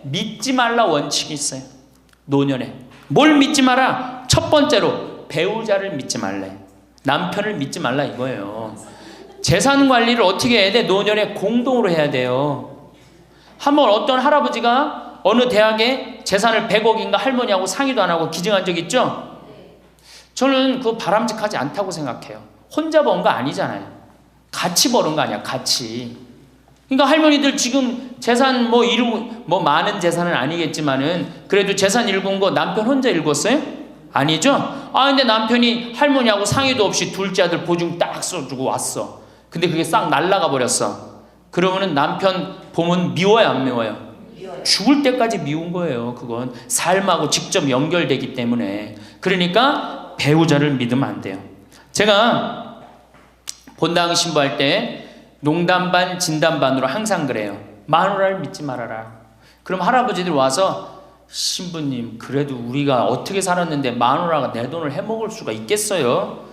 믿지 말라 원칙이 있어요. 노년에 뭘 믿지 마라? 첫 번째로 배우자를 믿지 말래. 남편을 믿지 말라 이거예요. 재산 관리를 어떻게 해야 돼? 노년에 공동으로 해야 돼요. 한번 어떤 할아버지가 어느 대학에 재산을 100억인가 할머니하고 상의도 안 하고 기증한 적 있죠? 저는 그거 바람직하지 않다고 생각해요. 혼자 번 거 아니잖아요. 같이 버는 거 아니야, 같이. 그러니까 할머니들 지금 재산 많은 재산은 아니겠지만은 그래도 재산 읽은 거 남편 혼자 읽었어요? 아니죠? 근데 남편이 할머니하고 상의도 없이 둘째 아들 보증 딱 써주고 왔어. 근데 그게 싹 날라가 버렸어. 그러면은 남편 보면 미워요, 안 미워요? 죽을 때까지 미운 거예요. 그건 삶하고 직접 연결되기 때문에. 그러니까 배우자를 믿으면 안 돼요. 제가 본당 신부할 때 농담 반 진담 반으로 항상 그래요. 마누라를 믿지 말아라. 그럼 할아버지들 와서 신부님 그래도 우리가 어떻게 살았는데 마누라가 내 돈을 해먹을 수가 있겠어요?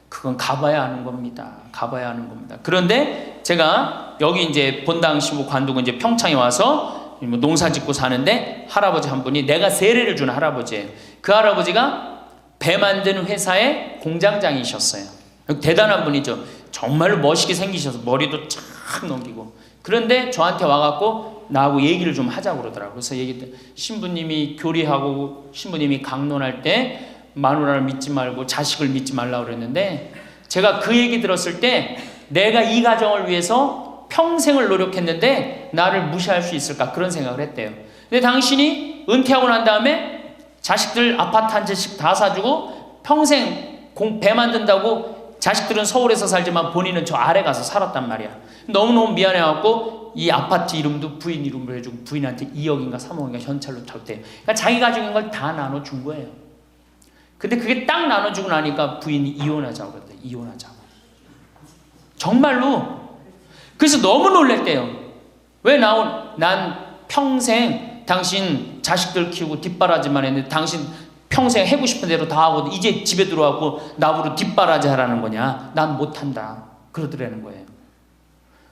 그건 가봐야 하는 겁니다. 가봐야 하는 겁니다. 그런데 제가 여기 이제 본당 신부 관두고 이제 평창에 와서 농사 짓고 사는데 할아버지 한 분이 내가 세례를 준 할아버지예요. 그 할아버지가 배 만드는 회사의 공장장이셨어요. 대단한 분이죠. 정말로 멋있게 생기셔서 머리도 쫙 넘기고. 그런데 저한테 와갖고 나하고 얘기를 좀 하자고 그러더라고요. 그래서 신부님이 교리하고 신부님이 강론할 때 마누라를 믿지 말고 자식을 믿지 말라고 그랬는데 제가 그 얘기 들었을 때 내가 이 가정을 위해서 평생을 노력했는데 나를 무시할 수 있을까 그런 생각을 했대요. 근데 당신이 은퇴하고 난 다음에 자식들 아파트 한 채씩 다 사주고 평생 배 만든다고 자식들은 서울에서 살지만 본인은 저 아래 가서 살았단 말이야. 너무너무 미안해갖고 이 아파트 이름도 부인 이름으로 해주고 부인한테 2억인가 3억인가 현찰로 줬대요. 그러니까 자기 가족인 걸 다 나눠준 거예요. 근데 그게 딱 나눠주고 나니까 부인이 이혼하자고 그랬대요. 이혼하자고. 정말로. 그래서 너무 놀랬대요. 왜 난 평생 당신 자식들 키우고 뒷바라지만 했는데 당신 평생 해고 싶은 대로 다 하고 이제 집에 들어와고 나보고 뒷바라지 하라는 거냐? 난 못한다. 그러더라는 거예요.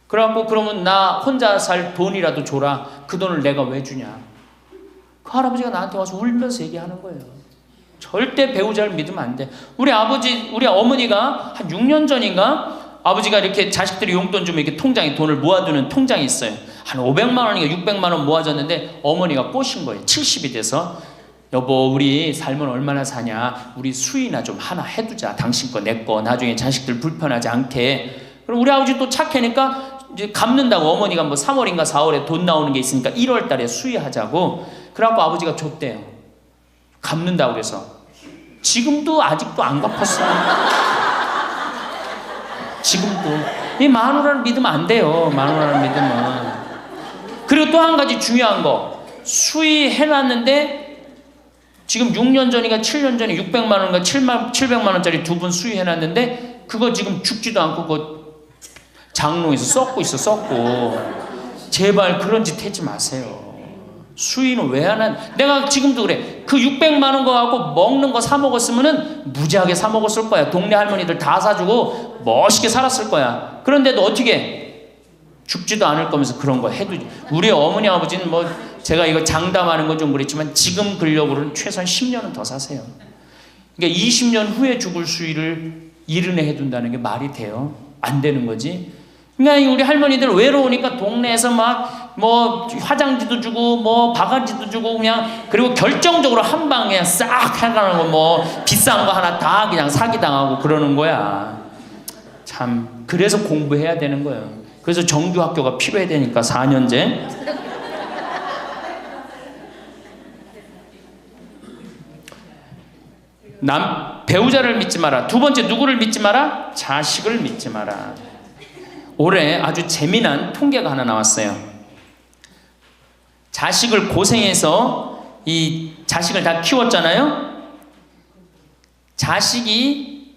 그래갖고 그러면 나 혼자 살 돈이라도 줘라. 그 돈을 내가 왜 주냐? 그 할아버지가 나한테 와서 울면서 얘기하는 거예요. 절대 배우자를 믿으면 안 돼. 우리 어머니가 한 6년 전인가 아버지가 이렇게 자식들이 용돈 주면 이렇게 통장에 돈을 모아두는 통장이 있어요. 한 500만 원인가 600만 원 모아졌는데 어머니가 꼬신 거예요. 70이 돼서 여보 우리 살면 얼마나 사냐. 우리 수의나 좀 하나 해두자. 당신 거 내 거 나중에 자식들 불편하지 않게. 그럼 우리 아버지 또 착하니까 이제 갚는다고 어머니가 뭐 3월인가 4월에 돈 나오는 게 있으니까 1월 달에 수의하자고. 그래갖고 아버지가 줬대요. 갚는다고 그래서. 지금도 아직도 안 갚았어요. 지금도. 이 마누라를 믿으면 안 돼요. 마누라를 믿으면. 그리고 또 한 가지 중요한 거. 수의해놨는데 지금 6년 전인가 7년 전에 600만 원인가 700만 원짜리 두 분 수의해놨는데 그거 지금 죽지도 않고 그거 장롱에서 썩고 있어. 썩고. 제발 그런 짓 하지 마세요. 수의는 왜 하나? 내가 지금도 그래. 그 600만 원 거 갖고 먹는 거 사 먹었으면은 무지하게 사 먹었을 거야. 동네 할머니들 다 사주고 멋있게 살았을 거야. 그런데도 어떻게 해? 죽지도 않을 거면서 그런 거 해도. 우리 어머니 아버지는 뭐 제가 이거 장담하는 건 좀 그랬지만 지금 근력으로는 최소한 10년은 더 사세요. 그러니까 20년 후에 죽을 수의를 이른해 해둔다는 게 말이 돼요? 안 되는 거지. 그러니까 우리 할머니들 외로우니까 동네에서 막 뭐 화장지도 주고 뭐 바가지도 주고 그냥. 그리고 결정적으로 한 방에 그냥 싹 해가는 거 뭐 비싼 거 하나 다 그냥 사기당하고 그러는 거야. 참 그래서 공부해야 되는 거예요. 그래서 정규학교가 필요해야 되니까 4년제. 배우자를 믿지 마라. 두 번째 누구를 믿지 마라? 자식을 믿지 마라. 올해 아주 재미난 통계가 하나 나왔어요. 자식을 고생해서 이 자식을 다 키웠잖아요. 자식이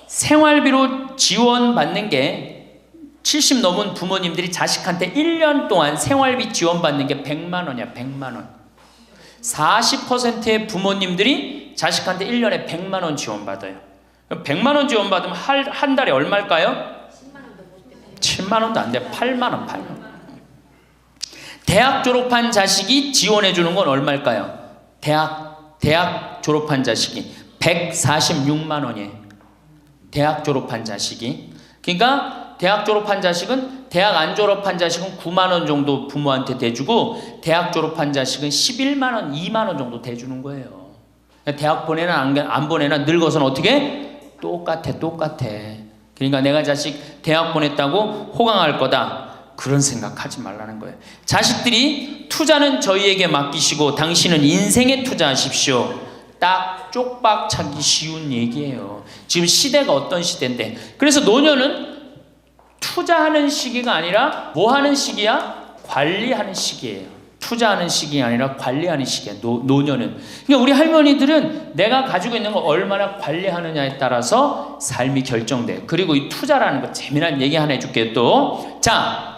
생활비로 지원받는 게 70 넘은 부모님들이 자식한테 1년 동안 생활비 지원받는 게 100만 원이야. 100만 원. 40%의 부모님들이 자식한테 1년에 100만 원 지원받아요. 100만 원 지원받으면 한 달에 얼마일까요? 7만 원도 안 돼. 8만 원, 8만 원. 대학 졸업한 자식이 지원해 주는 건 얼마일까요? 대학 졸업한 자식이 146만 원이에요. 대학 졸업한 자식이. 그러니까 대학 졸업한 자식은, 대학 안 졸업한 자식은 9만 원 정도 부모한테 대주고, 대학 졸업한 자식은 11만 원, 2만 원 정도 대주는 거예요. 대학 보내나 안 보내나 늙어서는 어떻게? 똑같아. 그러니까 내가 자식 대학 보냈다고 호강할 거다, 그런 생각하지 말라는 거예요. 자식들이 투자는 저희에게 맡기시고 당신은 인생에 투자하십시오. 딱 쪽박 차기 쉬운 얘기예요. 지금 시대가 어떤 시대인데. 그래서 노년은 투자하는 시기가 아니라 뭐 하는 시기야? 관리하는 시기예요. 투자하는 시기가 아니라 관리하는 시기야. 노년은. 그러니까 우리 할머니들은 내가 가지고 있는 걸 얼마나 관리하느냐에 따라서 삶이 결정돼. 그리고 이 투자라는 거 재미난 얘기 하나 해줄게요. 또 자,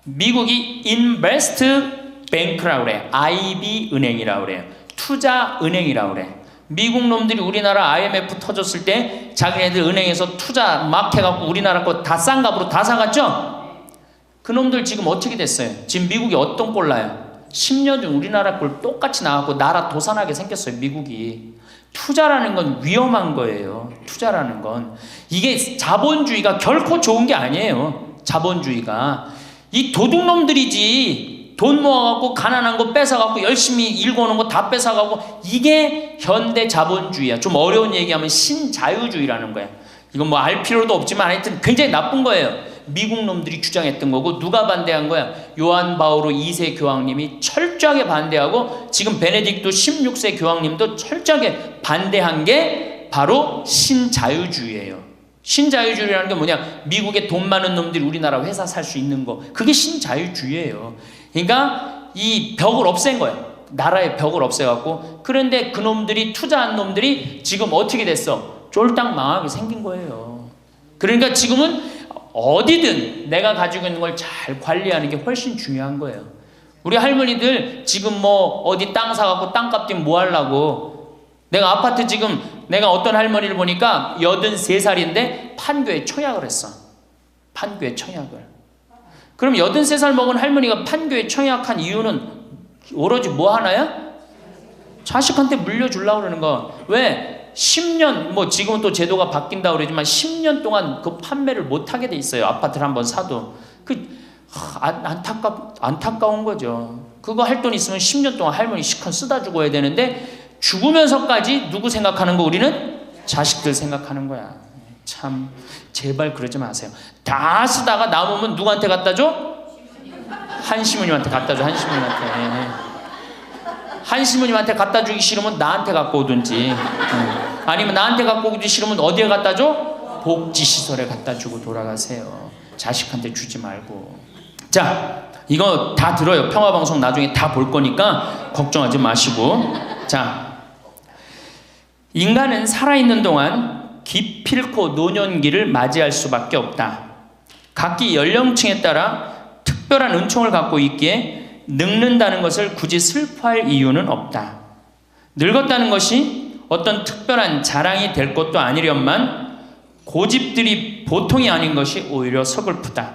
미국이 인베스트 뱅크라고 그래요. IB 은행이라고 그래요. 투자 은행이라고 그래요. 미국 놈들이 우리나라 IMF 터졌을 때 자기네들 은행에서 투자 막 해갖고 우리나라 거 다 싼 값으로 다 사갔죠? 그 놈들 지금 어떻게 됐어요? 지금 미국이 어떤 꼴 나요? 10년 전 우리나라 꼴 똑같이 나왔고 나라 도산하게 생겼어요. 미국이. 투자라는 건 위험한 거예요. 투자라는 건. 이게 자본주의가 결코 좋은 게 아니에요. 자본주의가. 이 도둑놈들이지. 돈 모아갖고 가난한 거 뺏어갖고 열심히 일고 오는 거 다 뺏어가고, 이게 현대 자본주의야. 좀 어려운 얘기하면 신자유주의라는 거야. 이건 뭐 알 필요도 없지만 하여튼 굉장히 나쁜 거예요. 미국 놈들이 주장했던 거고. 누가 반대한 거야? 요한 바오로 2세 교황님이 철저하게 반대하고, 지금 베네딕토 16세 교황님도 철저하게 반대한 게 바로 신자유주의예요. 신자유주의라는 게 뭐냐? 미국에 돈 많은 놈들이 우리나라 회사 살 수 있는 거, 그게 신자유주의예요. 그러니까 이 벽을 없앤 거예요. 나라의 벽을 없애갖고. 그런데 그 놈들이, 투자한 놈들이 지금 어떻게 됐어? 쫄딱 망하게 생긴 거예요. 그러니까 지금은 어디든 내가 가지고 있는 걸 잘 관리하는 게 훨씬 중요한 거예요. 우리 할머니들 지금 뭐 어디 땅 사갖고 땅값 뛰면 뭐 하려고. 내가 아파트 지금, 내가 어떤 할머니를 보니까 83살인데 판교에 청약을 했어. 판교에 청약을. 그럼 83살 먹은 할머니가 판교에 청약한 이유는 오로지 뭐 하나야? 자식한테 물려주려고 그러는 거. 왜? 10년, 뭐 지금은 또 제도가 바뀐다고 그러지만 10년 동안 그 판매를 못하게 돼 있어요. 아파트를 한번 사도. 안타까운 거죠. 그거 할 돈 있으면 10년 동안 할머니 시컨 쓰다 죽어야 되는데, 죽으면서까지 누구 생각하는 거? 우리는 자식들 생각하는 거야. 참 제발 그러지 마세요. 다 쓰다가 남으면 누구한테 갖다 줘? 한시모님한테 갖다 줘. 한시모님한테 갖다 주기 싫으면 나한테 갖고 오든지, 아니면 나한테 갖고 오기 싫으면 어디에 갖다 줘? 복지시설에 갖다 주고 돌아가세요. 자식한테 주지 말고. 자, 이거 다 들어요. 평화방송 나중에 다 볼 거니까 걱정하지 마시고. 자, 인간은 살아있는 동안 기필코 노년기를 맞이할 수밖에 없다. 각기 연령층에 따라 특별한 은총을 갖고 있기에 늙는다는 것을 굳이 슬퍼할 이유는 없다. 늙었다는 것이 어떤 특별한 자랑이 될 것도 아니련만 고집들이 보통이 아닌 것이 오히려 서글프다.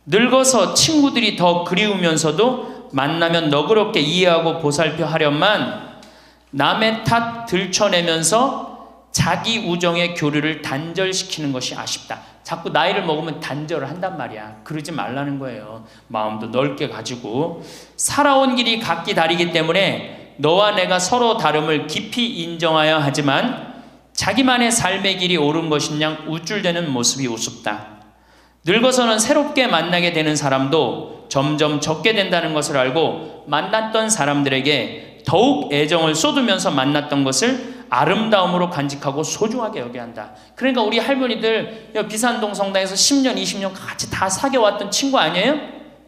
늙어서 친구들이 더 그리우면서도 만나면 너그럽게 이해하고 보살펴 하련만 남의 탓 들춰내면서 자기 우정의 교류를 단절시키는 것이 아쉽다. 자꾸 나이를 먹으면 단절을 한단 말이야. 그러지 말라는 거예요. 마음도 넓게 가지고. 살아온 길이 각기 다르기 때문에 너와 내가 서로 다름을 깊이 인정하여야 하지만 자기만의 삶의 길이 옳은 것인양 우쭐대는 모습이 우습다. 늙어서는 새롭게 만나게 되는 사람도 점점 적게 된다는 것을 알고 만났던 사람들에게 더욱 애정을 쏟으면서 만났던 것을 아름다움으로 간직하고 소중하게 여겨야 한다. 그러니까 우리 할머니들 비산동 성당에서 10년, 20년 같이 다 사귀어왔던 친구 아니에요?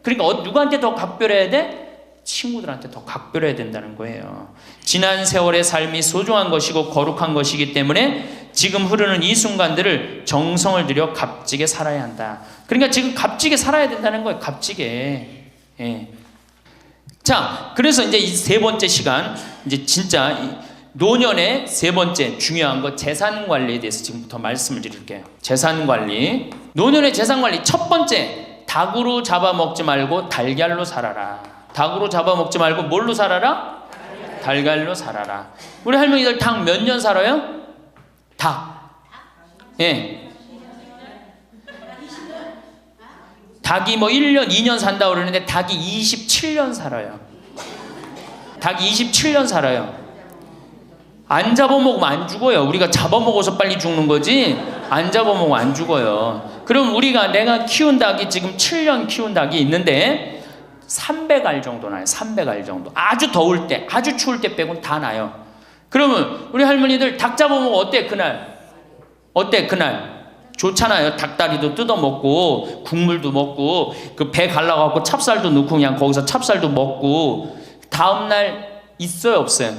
그러니까 누구한테 더 각별해야 돼? 친구들한테 더 각별해야 된다는 거예요. 지난 세월의 삶이 소중한 것이고 거룩한 것이기 때문에 지금 흐르는 이 순간들을 정성을 들여 값지게 살아야 한다. 그러니까 지금 값지게 살아야 된다는 거예요. 값지게. 예. 자, 그래서 이제 이 세 번째 시간, 이제 진짜 노년의 세 번째 중요한 거, 재산 관리에 대해서 지금부터 말씀을 드릴게요. 재산 관리. 노년의 재산 관리 첫 번째, 닭으로 잡아먹지 말고 달걀로 살아라. 닭으로 잡아먹지 말고 뭘로 살아라? 달걀로 살아라. 우리 할머니들 닭 몇 년 살아요? 닭. 예. 닭이 뭐 1년, 2년 산다고 그러는데 닭이 27년 살아요. 닭이 27년 살아요. 안 잡아먹으면 안 죽어요. 우리가 잡아먹어서 빨리 죽는 거지 안 잡아먹으면 안 죽어요. 그럼 내가 키운 닭이 지금 7년 키운 닭이 있는데 300알 정도 나요. 300알 정도. 아주 더울 때, 아주 추울 때 빼고는 다 나요. 그러면 우리 할머니들 닭 잡아먹으면 어때 그날? 어때 그날? 좋잖아요. 닭다리도 뜯어먹고 국물도 먹고 그 배 갈라갖고 찹쌀도 넣고 그냥 거기서 찹쌀도 먹고 다음날 있어요 없어요?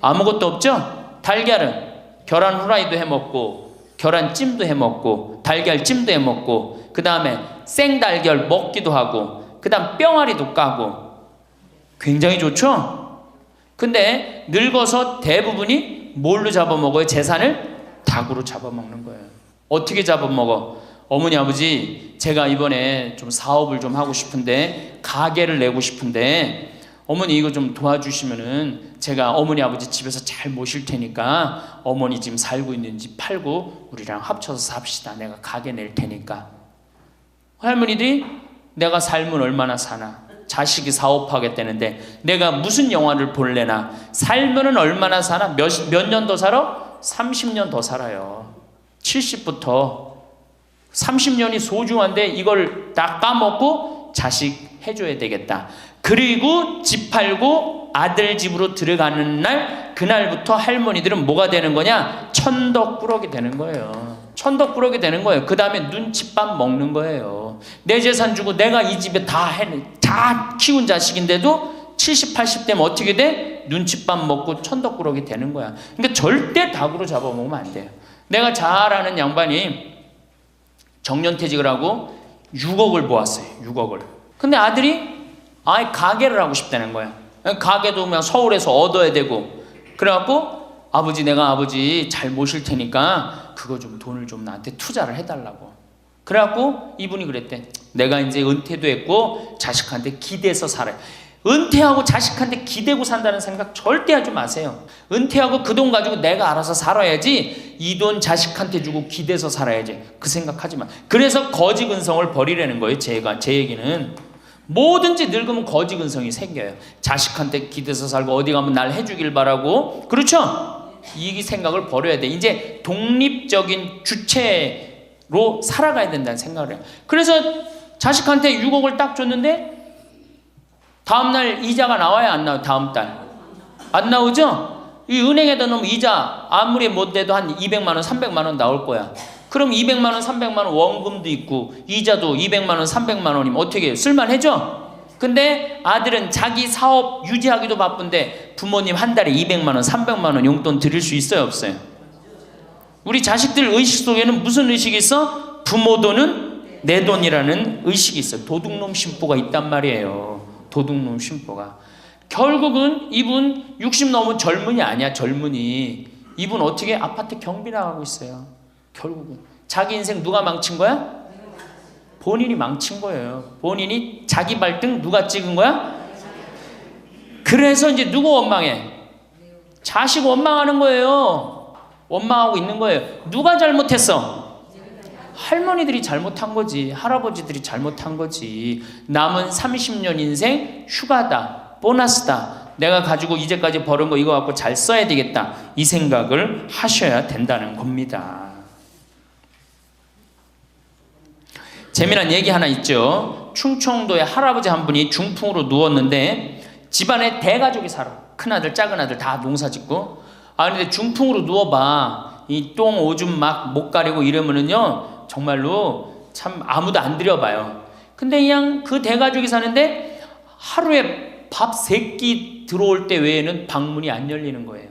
아무것도 없죠? 달걀은 계란 후라이도 해먹고 계란찜도 해먹고 달걀찜도 해먹고 그 다음에 생달걀 먹기도 하고 그 다음 뿅아리도 까고 굉장히 좋죠? 근데 늙어서 대부분이 뭘로 잡아먹어요? 재산을? 닭으로 잡아먹는 거예요. 어떻게 잡아먹어? 어머니 아버지 제가 이번에 좀 사업을 좀 하고 싶은데 가게를 내고 싶은데 어머니 이거 좀 도와주시면은 제가 어머니 아버지 집에서 잘 모실 테니까 어머니 지금 살고 있는 집 팔고 우리랑 합쳐서 삽시다. 내가 가게 낼 테니까. 할머니들이 내가 살면 얼마나 사나? 자식이 사업하겠다는데 내가 무슨 영화를 볼래나? 살면은 얼마나 사나? 몇 년 더 살아? 30년 더 살아요. 70부터 30년이 소중한데 이걸 다 까먹고 자식 해줘야 되겠다. 그리고 집 팔고 아들 집으로 들어가는 날 그날부터 할머니들은 뭐가 되는 거냐? 천덕꾸러기 되는 거예요. 천덕꾸러기 되는 거예요. 그 다음에 눈칫밥 먹는 거예요. 내 재산 주고 내가 이 집에 다 키운 자식인데도 70, 80 되면 어떻게 돼? 눈칫밥 먹고 천덕꾸러기 되는 거야. 그러니까 절대 닭으로 잡아먹으면 안 돼요. 내가 잘 아는 양반이 정년퇴직을 하고 6억을 모았어요. 6억을. 근데 아들이 아예 가게를 하고 싶다는 거야. 가게도 그냥 서울에서 얻어야 되고. 그래갖고 아버지 내가 아버지 잘 모실 테니까 그거 좀 돈을 좀 나한테 투자를 해달라고. 그래갖고 이분이 그랬대. 내가 이제 은퇴도 했고 자식한테 기대서 살아요. 은퇴하고 자식한테 기대고 산다는 생각 절대 하지 마세요. 은퇴하고 그 돈 가지고 내가 알아서 살아야지 이 돈 자식한테 주고 기대서 살아야지 그 생각하지 마. 그래서 거지근성을 버리라는 거예요. 제 얘기는 뭐든지 늙으면 거지근성이 생겨요. 자식한테 기대서 살고 어디 가면 날 해주길 바라고. 그렇죠? 이 생각을 버려야 돼. 이제 독립적인 주체로 살아가야 된다는 생각을 해요. 그래서 자식한테 6억을 딱 줬는데 다음날 이자가 나와야 안 나와요? 다음 달 안 나오죠? 이 은행에다 넣으면 이자 아무리 못 돼도 한 200만 원 300만 원 나올 거야. 그럼 200만 원 300만 원 원금도 있고 이자도 200만 원 300만 원이면 어떻게 해요? 쓸만해져? 근데 아들은 자기 사업 유지하기도 바쁜데 부모님 한 달에 200만 원 300만 원 용돈 드릴 수 있어요 없어요? 우리 자식들 의식 속에는 무슨 의식이 있어? 부모 돈은 내 돈이라는 의식이 있어요. 도둑놈 심보가 있단 말이에요. 도둑놈 심보가. 결국은 이분 60 넘은 젊은이 아니야. 젊은이. 이분 어떻게 아파트 경비 나가고 있어요. 결국은 자기 인생 누가 망친 거야? 본인이 망친 거예요. 본인이 자기 발등 누가 찍은 거야? 그래서 이제 누구 원망해? 자식 원망하는 거예요. 원망하고 있는 거예요. 누가 잘못했어? 할머니들이 잘못한 거지. 할아버지들이 잘못한 거지. 남은 30년 인생 휴가다. 보너스다. 내가 가지고 이제까지 벌은 거 이거 갖고 잘 써야 되겠다. 이 생각을 하셔야 된다는 겁니다. 재미난 얘기 하나 있죠. 충청도에 할아버지 한 분이 중풍으로 누웠는데 집안에 대가족이 살아. 큰아들 작은아들 다 농사짓고. 근데 중풍으로 누워봐. 이 똥 오줌 막 못 가리고 이러면은요 정말로 참 아무도 안 들여봐요. 근데 그냥 그 대가족이 사는데 하루에 밥 3끼 들어올 때 외에는 방문이 안 열리는 거예요.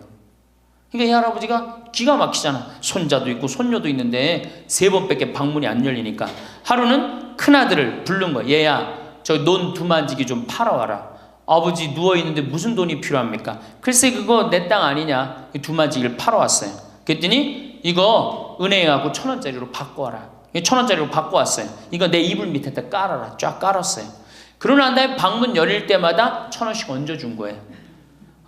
그러니까 이 할아버지가 기가 막히잖아. 손자도 있고 손녀도 있는데 3번밖에 방문이 안 열리니까 하루는 큰아들을 부른 거야. 얘야 저 논 두만지기 좀 팔아와라. 아버지 누워있는데 무슨 돈이 필요합니까? 글쎄 그거 내 땅 아니냐. 두만지기를 팔아왔어요. 그랬더니 이거 은행에 가고 1,000원짜리로 바꿔와라. 1,000원짜리로 바꿔왔어요. 이거 내 이불 밑에다 깔아라. 쫙 깔았어요. 그러고 난 다음에 방문 열릴 때마다 1,000원씩 얹어준 거예요.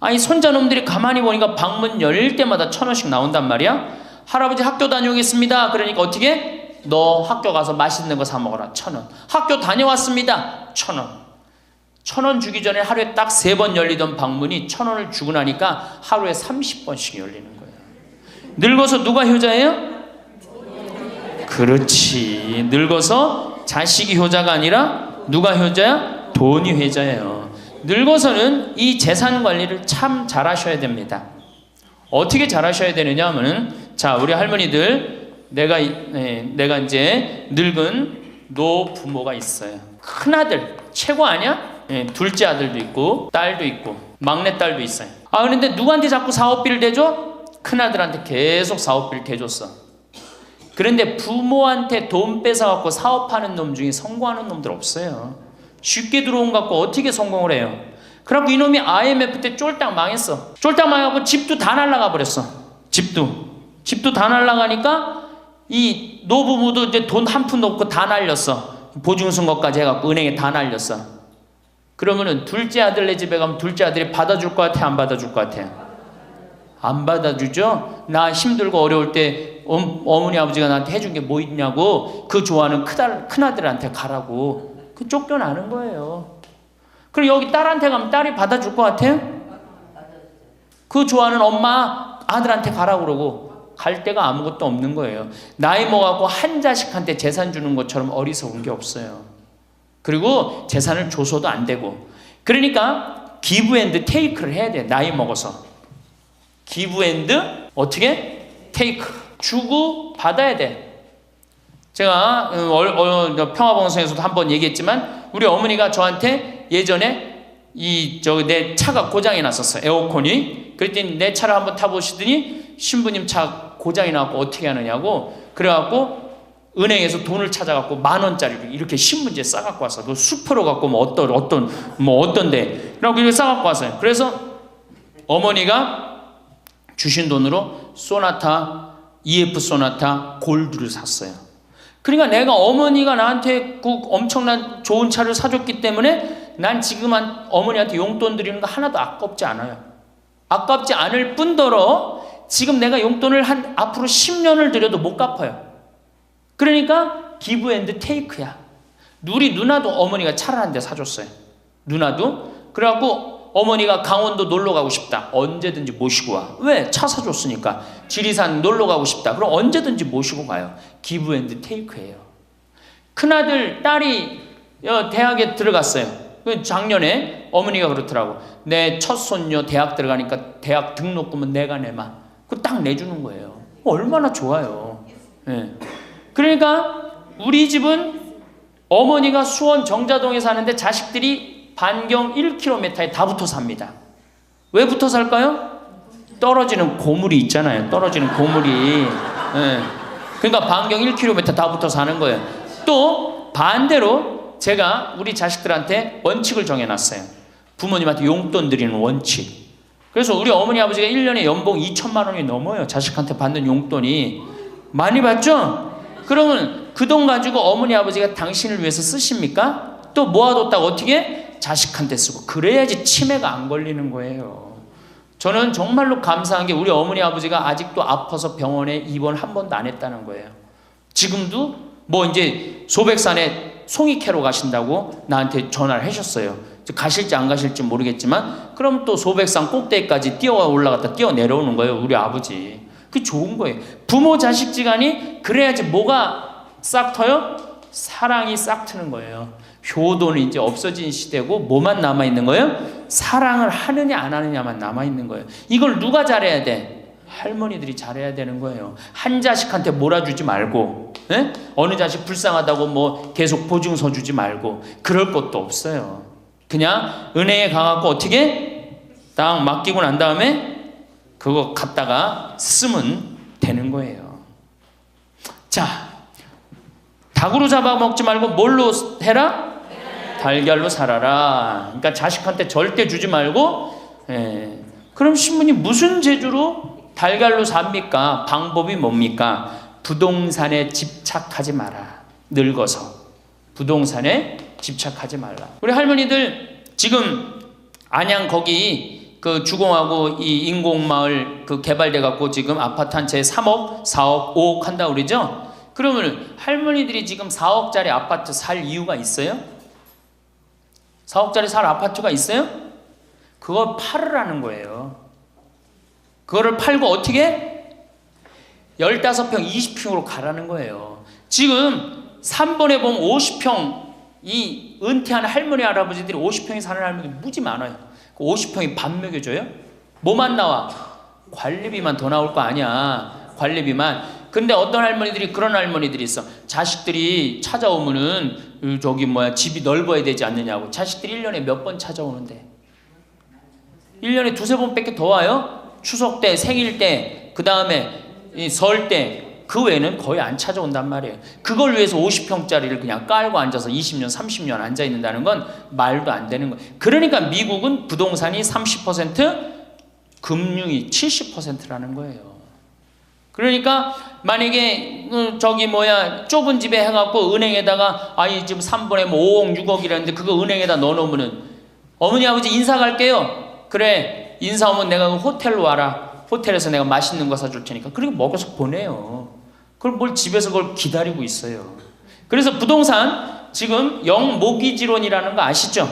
아니 손자놈들이 가만히 보니까 방문 열릴 때마다 1,000원씩 나온단 말이야. 할아버지 학교 다녀오겠습니다. 그러니까 어떻게? 너 학교 가서 맛있는 거 사 먹어라. 1,000원. 학교 다녀왔습니다. 1,000원. 1,000원 주기 전에 하루에 딱 3번 열리던 방문이 1,000원을 주고 나니까 하루에 30번씩 열리는 거예요. 늙어서 누가 효자예요? 그렇지. 늙어서 자식이 효자가 아니라 누가 효자야? 돈이 효자예요. 늙어서는 이 재산 관리를 참 잘하셔야 됩니다. 어떻게 잘하셔야 되느냐 하면은, 자, 우리 할머니들, 내가 이제 늙은 노부모가 있어요. 큰아들 최고 아니야? 둘째 아들도 있고 딸도 있고 막내딸도 있어요. 아, 그런데 누구한테 자꾸 사업비를 대줘? 큰아들한테 계속 사업비를 대줬어. 그런데 부모한테 돈 뺏어갖고 사업하는 놈 중에 성공하는 놈들 없어요. 쉽게 들어온 거 갖고 어떻게 성공을 해요? 그래갖고 이놈이 IMF 때 쫄딱 망했어. 쫄딱 망해갖고 집도 다 날라가 버렸어. 집도 다 날라가니까 이 노부부도 이제 돈 한 푼도 없고 다 날렸어. 보증선 것까지 해갖고 은행에 다 날렸어. 그러면은 둘째 아들 네 집에 가면 둘째 아들이 받아줄 것 같아, 안 받아줄 것 같아? 안 받아주죠. 나 힘들고 어려울 때 어머니 아버지가 나한테 해준 게 뭐 있냐고 그 좋아하는 큰아들한테 가라고 그 쫓겨나는 거예요. 그리고 여기 딸한테 가면 딸이 받아줄 것 같아요? 그 좋아하는 엄마 아들한테 가라고 그러고 갈 데가 아무것도 없는 거예요. 나이 먹어갖고 한 자식한테 재산 주는 것처럼 어리석은 게 없어요. 그리고 재산을 줘서도 안 되고, 그러니까 기브 앤드 테이크를 해야 돼. 나이 먹어서 기브 앤드 어떻게? 테이크. 주고 받아야 돼. 제가 평화방송에서도 한번 얘기했지만 우리 어머니가 저한테 예전에 내 차가 고장이 났었어요. 에어컨이. 그랬더니 내 차를 한번 타보시더니 신부님 차 고장이 나고 어떻게 하느냐고 그래갖고 은행에서 돈을 찾아갖고 10,000원짜리를 이렇게 신문지에 싸갖고 왔어. 그 수표로 갖고 어떤데 그래갖고 이렇게 싸갖고 왔어요. 그래서 어머니가 주신 돈으로 소나타 EF 소나타 골드를 샀어요. 그러니까 내가 어머니가 나한테 그 엄청난 좋은 차를 사줬기 때문에 난 지금 어머니한테 용돈 드리는 거 하나도 아깝지 않아요. 아깝지 않을 뿐더러 지금 내가 용돈을 앞으로 10년을 드려도 못 갚아요. 그러니까 기브 앤드 테이크야. 우리 누나도 어머니가 차를 한 대 사줬어요. 누나도. 그래갖고 어머니가 강원도 놀러 가고 싶다. 언제든지 모시고 와. 왜? 차 사줬으니까. 지리산 놀러 가고 싶다. 그럼 언제든지 모시고 가요. 기브 앤드 테이크예요. 큰아들, 딸이 대학에 들어갔어요. 작년에 어머니가 그렇더라고. 내 첫 손녀 대학 들어가니까 대학 등록금은 내가 내마. 그거 딱 내주는 거예요. 얼마나 좋아요. 네. 그러니까 우리 집은 어머니가 수원 정자동에 사는데 자식들이 반경 1km에 다 붙어 삽니다. 왜 붙어 살까요? 떨어지는 고물이 있잖아요. 떨어지는 고물이. 네. 그러니까 반경 1km 다 붙어 사는 거예요. 또 반대로 제가 우리 자식들한테 원칙을 정해놨어요. 부모님한테 용돈 드리는 원칙. 그래서 우리 어머니 아버지가 1년에 연봉 2,000만 원이 넘어요. 자식한테 받는 용돈이. 많이 받죠? 그러면 그 돈 가지고 어머니 아버지가 당신을 위해서 쓰십니까? 또 모아뒀다가 어떻게? 자식한테 쓰고. 그래야지 치매가 안 걸리는 거예요. 저는 정말로 감사한 게 우리 어머니 아버지가 아직도 아파서 병원에 입원 한 번도 안 했다는 거예요. 지금도 이제 소백산에 송이 캐러 가신다고 나한테 전화를 하셨어요. 가실지 안 가실지 모르겠지만 그럼 또 소백산 꼭대기까지 뛰어 올라갔다 뛰어 내려오는 거예요. 우리 아버지. 그게 좋은 거예요. 부모 자식 지간이 그래야지 뭐가 싹 터요? 사랑이 싹 트는 거예요. 효도는 이제 없어진 시대고 뭐만 남아있는 거예요? 사랑을 하느냐 안 하느냐만 남아있는 거예요. 이걸 누가 잘해야 돼? 할머니들이 잘해야 되는 거예요. 한 자식한테 몰아주지 말고, 에? 어느 자식 불쌍하다고 계속 보증서 주지 말고 그럴 것도 없어요. 그냥 은행에 가갖고 어떻게 딱 맡기고 난 다음에 그거 갖다가 쓰면 되는 거예요. 자, 닭으로 잡아먹지 말고 뭘로 해라? 달걀로 살아라. 그러니까 자식한테 절대 주지 말고. 그럼 신부님 무슨 재주로 달걀로 삽니까? 방법이 뭡니까? 부동산에 집착하지 마라. 늙어서 부동산에 집착하지 말라. 우리 할머니들 지금 안양 거기 그 주공하고 이 인공마을 그 개발돼 갖고 지금 아파트 한 채 3억, 4억, 5억 한다 그러죠? 그러면 할머니들이 지금 4억짜리 아파트 살 이유가 있어요? 4억짜리 살 아파트가 있어요? 그걸 팔으라는 거예요. 그거를 팔고 어떻게? 15평, 20평으로 가라는 거예요. 지금 3번에 보면 50평, 이 은퇴한 할머니, 할아버지들이 50평에 사는 할머니들이 무지 많아요. 50평이 밥 먹여줘요? 뭐만 나와? 관리비만 더 나올 거 아니야. 관리비만. 근데 어떤 할머니들이 그런 할머니들이 있어. 자식들이 찾아오면은 집이 넓어야 되지 않느냐고. 자식들이 1년에 몇 번 찾아오는데 1년에 두세 번밖에 더 와요? 추석 때, 생일 때, 그 다음에 설 때. 그 외에는 거의 안 찾아온단 말이에요. 그걸 위해서 50평짜리를 그냥 깔고 앉아서 20년, 30년 앉아 있는다는 건 말도 안 되는 거예요. 그러니까 미국은 부동산이 30%, 금융이 70%라는 거예요. 그러니까 만약에 좁은 집에 해갖고 은행에다가 지금 3번에 5억, 6억이라는데 그거 은행에다 넣어놓으면은 어머니, 아버지 인사 갈게요. 그래, 인사 오면 내가 호텔로 와라. 호텔에서 내가 맛있는 거 사줄 테니까. 그리고 먹어서 보내요. 그걸 뭘 집에서 그걸 기다리고 있어요. 그래서 부동산 지금 영모기지론이라는 거 아시죠?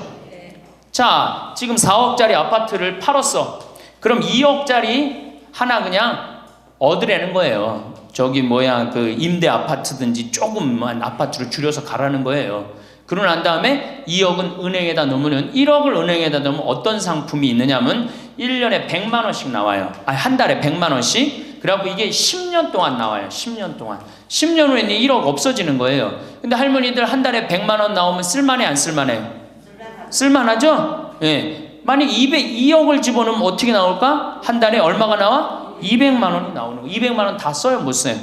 자, 지금 4억짜리 아파트를 팔았어. 그럼 2억짜리 하나 그냥 얻으라는 거예요. 그 임대 아파트든지 조금만 아파트를 줄여서 가라는 거예요. 그러고 난 다음에 2억은 은행에다 넣으면 1억을 은행에다 넣으면 어떤 상품이 있느냐면 1년에 100만 원씩 나와요. 한 달에 100만 원씩. 그래갖고 이게 10년 동안 나와요. 10년 동안. 10년 후에는 1억 없어지는 거예요. 근데 할머니들 한 달에 100만 원 나오면 쓸만해, 안 쓸만해요? 쓸만하죠? 예. 만약 2억을 집어넣으면 어떻게 나올까? 한 달에 얼마가 나와? 200만 원이 나오는 거예요. 200만 원 다 써요? 못 써요?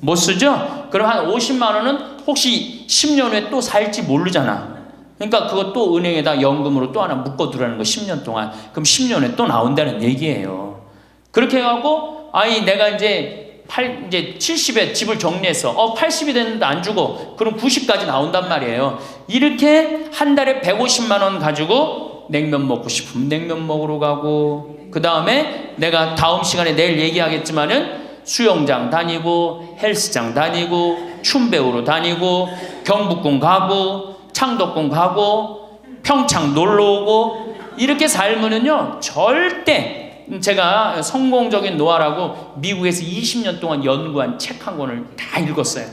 못 쓰죠? 그럼 한 50만 원은 혹시 10년 후에 또 살지 모르잖아. 그러니까 그거 또 은행에다 연금으로 또 하나 묶어두라는 거 10년 동안. 그럼 10년 후에 또 나온다는 얘기예요. 그렇게 해갖고 내가 이제 70에 집을 정리했어. 80이 됐는데 안 주고 그럼 90까지 나온단 말이에요. 이렇게 한 달에 150만 원 가지고 냉면 먹고 싶으면 냉면 먹으러 가고, 그 다음에 내가 다음 시간에 내일 얘기하겠지만은 수영장 다니고 헬스장 다니고 춤 배우러 다니고 경복궁 가고 창덕궁 가고 평창 놀러 오고 이렇게 살면은요 절대, 제가 성공적인 노하라고 미국에서 20년 동안 연구한 책 한 권을 다 읽었어요.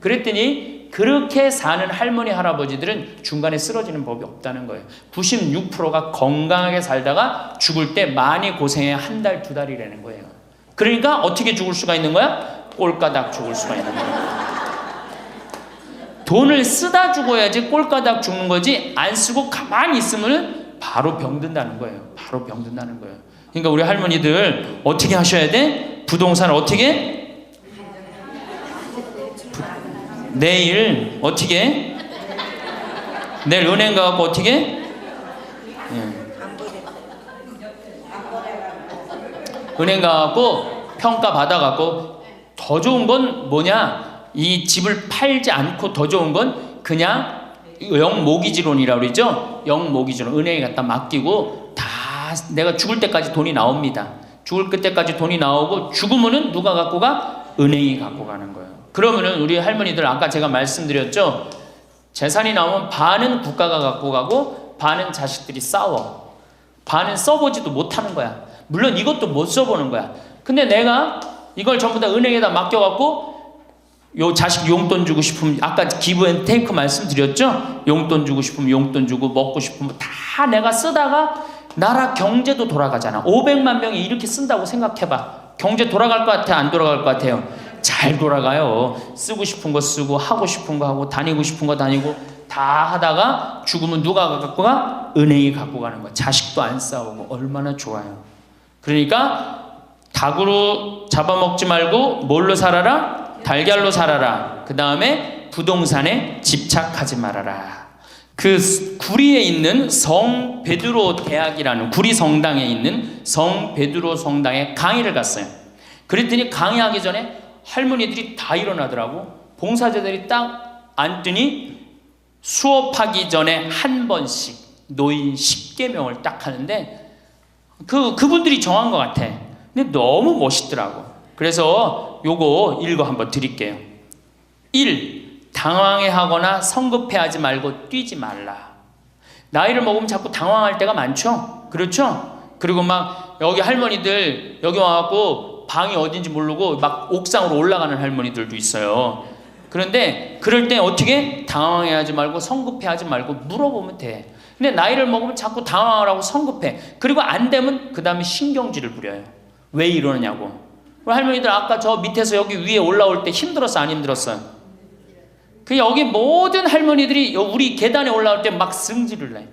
그랬더니 그렇게 사는 할머니, 할아버지들은 중간에 쓰러지는 법이 없다는 거예요. 96%가 건강하게 살다가 죽을 때 많이 고생해 한 달, 두 달이라는 거예요. 그러니까 어떻게 죽을 수가 있는 거야? 꼴까닥 죽을 수가 있는 거야. 돈을 쓰다 죽어야지 꼴까닥 죽는 거지, 안 쓰고 가만히 있으면 바로 병든다는 거예요. 바로 병든다는 거예요. 그러니까 우리 할머니들 어떻게 하셔야 돼? 부동산 어떻게? 내일 어떻게? 내일 은행 가갖고 어떻게? 은행 가갖고 평가 받아갖고 더 좋은 건 뭐냐? 이 집을 팔지 않고 더 좋은 건 그냥 영모기지론이라고 그러죠? 영모기지론. 은행에 갖다 맡기고 다 내가 죽을 때까지 돈이 나옵니다. 죽을 때까지 돈이 나오고 죽으면은 누가 갖고 가? 은행이 갖고 가는 거예요. 그러면은 우리 할머니들 아까 제가 말씀드렸죠? 재산이 나오면 반은 국가가 갖고 가고 반은 자식들이 싸워. 반은 써보지도 못하는 거야. 물론 이것도 못 써보는 거야. 근데 내가 이걸 전부 다 은행에다 맡겨갖고 요 자식 용돈 주고 싶으면, 아까 기브 앤 테이크 말씀드렸죠? 용돈 주고 싶으면 용돈 주고 먹고 싶으면 다 내가 쓰다가 나라 경제도 돌아가잖아. 500만 명이 이렇게 쓴다고 생각해봐. 경제 돌아갈 것 같아? 안 돌아갈 것 같아요? 잘 돌아가요. 쓰고 싶은 거 쓰고 하고 싶은 거 하고 다니고 싶은 거 다니고 다 하다가 죽으면 누가 갖고 가? 은행이 갖고 가는 거야. 자식도 안 싸우고 얼마나 좋아요. 그러니까 닭으로 잡아먹지 말고 뭘로 살아라? 달걀로 살아라. 그 다음에 부동산에 집착하지 말아라. 그 구리에 있는 성 베드로 대학이라는, 구리 성당에 있는 성 베드로 성당에 강의를 갔어요. 그랬더니 강의하기 전에 할머니들이 다 일어나더라고. 봉사자들이 딱 앉더니 수업하기 전에 한 번씩 노인 10계명을 딱 하는데 그분들이 정한 것 같아. 근데 너무 멋있더라고. 그래서 요거 읽어 한번 드릴게요. 1. 당황해하거나 성급해하지 말고 뛰지 말라. 나이를 먹으면 자꾸 당황할 때가 많죠? 그렇죠? 그리고 막 여기 할머니들 여기 와갖고 방이 어딘지 모르고 막 옥상으로 올라가는 할머니들도 있어요. 그런데 그럴 때 어떻게? 당황해하지 말고 성급해하지 말고 물어보면 돼. 근데 나이를 먹으면 자꾸 당황을 하고 성급해. 그리고 안 되면 그 다음에 신경질을 부려요. 왜 이러느냐고. 할머니들 아까 저 밑에서 여기 위에 올라올 때 힘들었어 안 힘들었어요? 그 여기 모든 할머니들이 우리 계단에 올라올 때 막 승질을 내.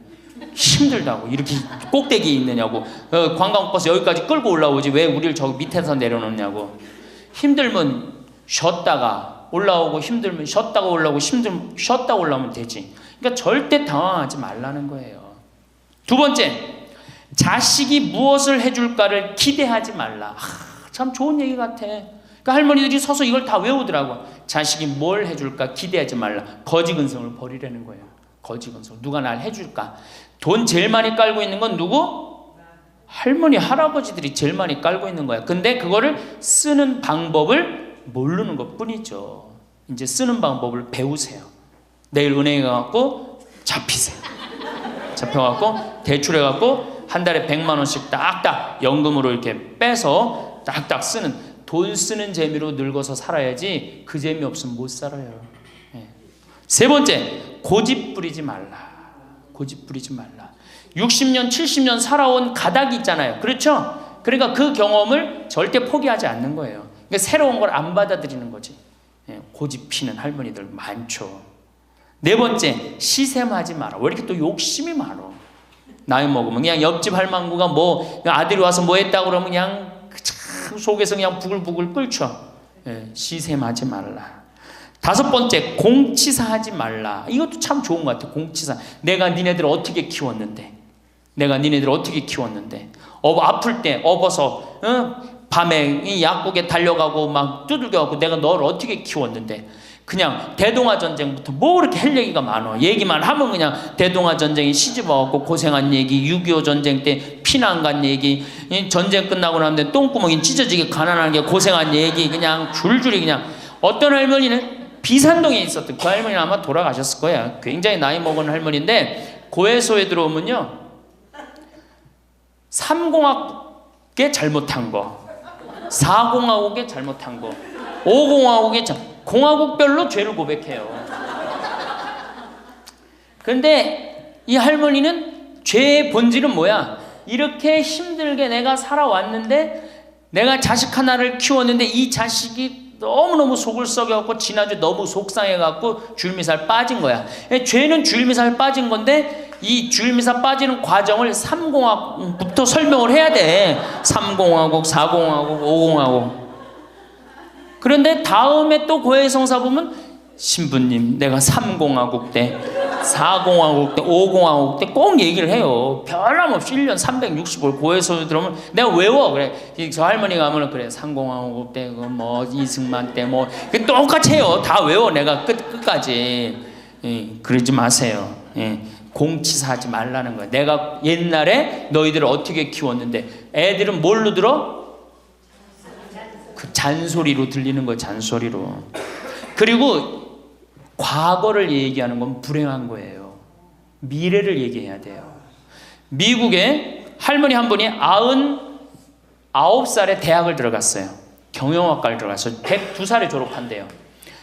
힘들다고. 이렇게 꼭대기에 있느냐고. 관광버스 여기까지 끌고 올라오지 왜 우리를 저기 밑에서 내려놓냐고. 힘들면 쉬었다가 올라오고 힘들면 쉬었다가 올라오고 힘들면 쉬었다 올라오면 되지. 그러니까 절대 당황하지 말라는 거예요. 두 번째, 자식이 무엇을 해줄까를 기대하지 말라. 참 좋은 얘기 같아. 그러니까 할머니들이 서서 이걸 다 외우더라고. 자식이 뭘 해줄까 기대하지 말라. 거지근성을 버리라는 거예요. 거지근성. 누가 날 해줄까. 돈 제일 많이 깔고 있는 건 누구? 할머니 할아버지들이 제일 많이 깔고 있는 거야. 근데 그거를 쓰는 방법을 모르는 것 뿐이죠. 이제 쓰는 방법을 배우세요. 내일 은행에 가갖고 잡히세요. 잡혀갖고 대출해갖고 한 달에 100만 원씩 딱딱 연금으로 이렇게 빼서 딱딱 쓰는, 돈 쓰는 재미로 늙어서 살아야지 그 재미 없으면 못 살아요. 세 번째, 고집 부리지 말라. 고집 부리지 말라. 60년 70년 살아온 가닥이 있잖아요. 그렇죠? 그러니까 그 경험을 절대 포기하지 않는 거예요. 그러니까 새로운 걸 안 받아들이는 거지. 고집 피는 할머니들 많죠. 네 번째, 시샘하지 마라. 왜 이렇게 또 욕심이 많어? 나이 먹으면 그냥 옆집 할망구가 뭐 아들이 와서 뭐 했다고 그러면 그냥 속에서 그냥 부글부글 끓죠. 시샘하지 말라. 다섯 번째, 공치사하지 말라. 이것도 참 좋은 것 같아. 공치사. 내가 니네들 어떻게 키웠는데, 내가 니네들 어떻게 키웠는데, 아플 때 업어서 밤에 이 약국에 달려가고 막 두들겨갖고 내가 너를 어떻게 키웠는데. 그냥 대동아 전쟁부터 뭐 그렇게 할 얘기가 많아. 얘기만 하면 그냥 대동아 전쟁에 시집와갖고 고생한 얘기, 6.25 전쟁 때 피난 간 얘기, 전쟁 끝나고 나면 똥구멍이 찢어지게 가난한 게 고생한 얘기, 그냥 줄줄이 그냥. 어떤 할머니는 비산동에 있었던 그 할머니는 아마 돌아가셨을 거야. 굉장히 나이 먹은 할머니인데 고해소에 들어오면요 3공학에 잘못한 거, 4공화국에 잘못한 거, 5공화국에 공화국별로 죄를 고백해요. 근데 이 할머니는 죄의 본질은 뭐야? 이렇게 힘들게 내가 살아왔는데, 내가 자식 하나를 키웠는데 이 자식이 너무너무 속을 썩여갖고 지난주 너무 속상해갖고 줄미살 빠진 거야. 죄는 줄미살 빠진 건데 이 줄미살 빠지는 과정을 3공화국부터 설명을 해야 돼. 3공화국, 4공화국, 5공화국. 그런데 다음에 또 고해성사 보면 신부님 내가 3공화국 때, 4공화국 때, 5공화국 때 꼭 얘기를 해요. 변함없이 1년 365일 고해성사 들어오면 내가 외워. 그래. 저 할머니가 하면 그래 3공화국 때 뭐 이승만 때 뭐 똑같이 해요. 다 외워. 내가 끝까지. 그러지 마세요. 공치사하지 말라는 거야. 내가 옛날에 너희들을 어떻게 키웠는데. 애들은 뭘로 들어? 그 잔소리로 들리는 거예요. 잔소리로. 그리고 과거를 얘기하는 건 불행한 거예요. 미래를 얘기해야 돼요. 미국에 할머니 한 분이 99살에 대학을 들어갔어요. 경영학과를 들어갔어요. 102살에 졸업한대요.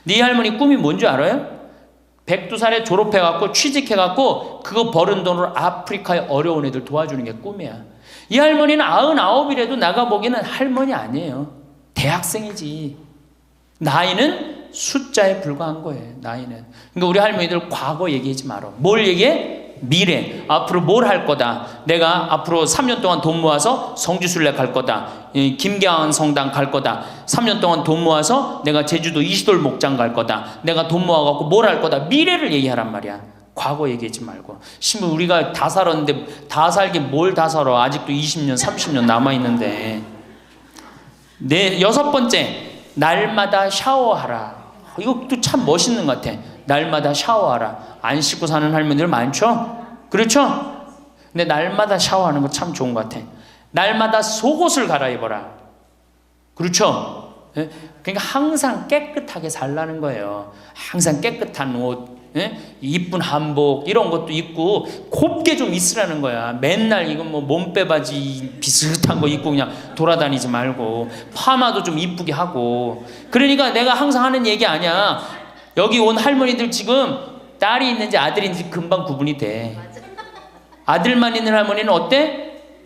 네 할머니 꿈이 뭔지 알아요? 102살에 졸업해갖고 취직해갖고 그거 버는 돈으로 아프리카의 어려운 애들 도와주는 게 꿈이야. 이 할머니는 99이라도 나가보기에는 할머니 아니에요. 대학생이지. 나이는 숫자에 불과한 거예요. 나이는. 그러니까 우리 할머니들 과거 얘기하지 말어. 뭘 얘기해? 미래. 앞으로 뭘 할 거다. 내가 앞으로 3년 동안 돈 모아서 성지순례 갈 거다. 김계한 성당 갈 거다. 3년 동안 돈 모아서 내가 제주도 이시돌 목장 갈 거다. 내가 돈 모아갖고 뭘 할 거다. 미래를 얘기하란 말이야. 과거 얘기하지 말고. 신부 우리가 다 살았는데 다 살긴 뭘 다 살아. 아직도 20년 30년 남아있는데. 네, 여섯 번째, 날마다 샤워하라. 이것도 참 멋있는 것 같아. 날마다 샤워하라. 안 씻고 사는 할머니들 많죠? 그렇죠? 근데 날마다 샤워하는 거 참 좋은 것 같아. 날마다 속옷을 갈아입어라. 그렇죠? 예? 그러니까 항상 깨끗하게 살라는 거예요. 항상 깨끗한 옷, 예? 이쁜 한복 이런 것도 입고 곱게 좀 있으라는 거야. 맨날 이건 뭐 몸빼바지 비슷한 거 입고 그냥 돌아다니지 말고 파마도 좀 이쁘게 하고. 그러니까 내가 항상 하는 얘기 아니야. 여기 온 할머니들 지금 딸이 있는지 아들이 있는지 금방 구분이 돼. 아들만 있는 할머니는 어때?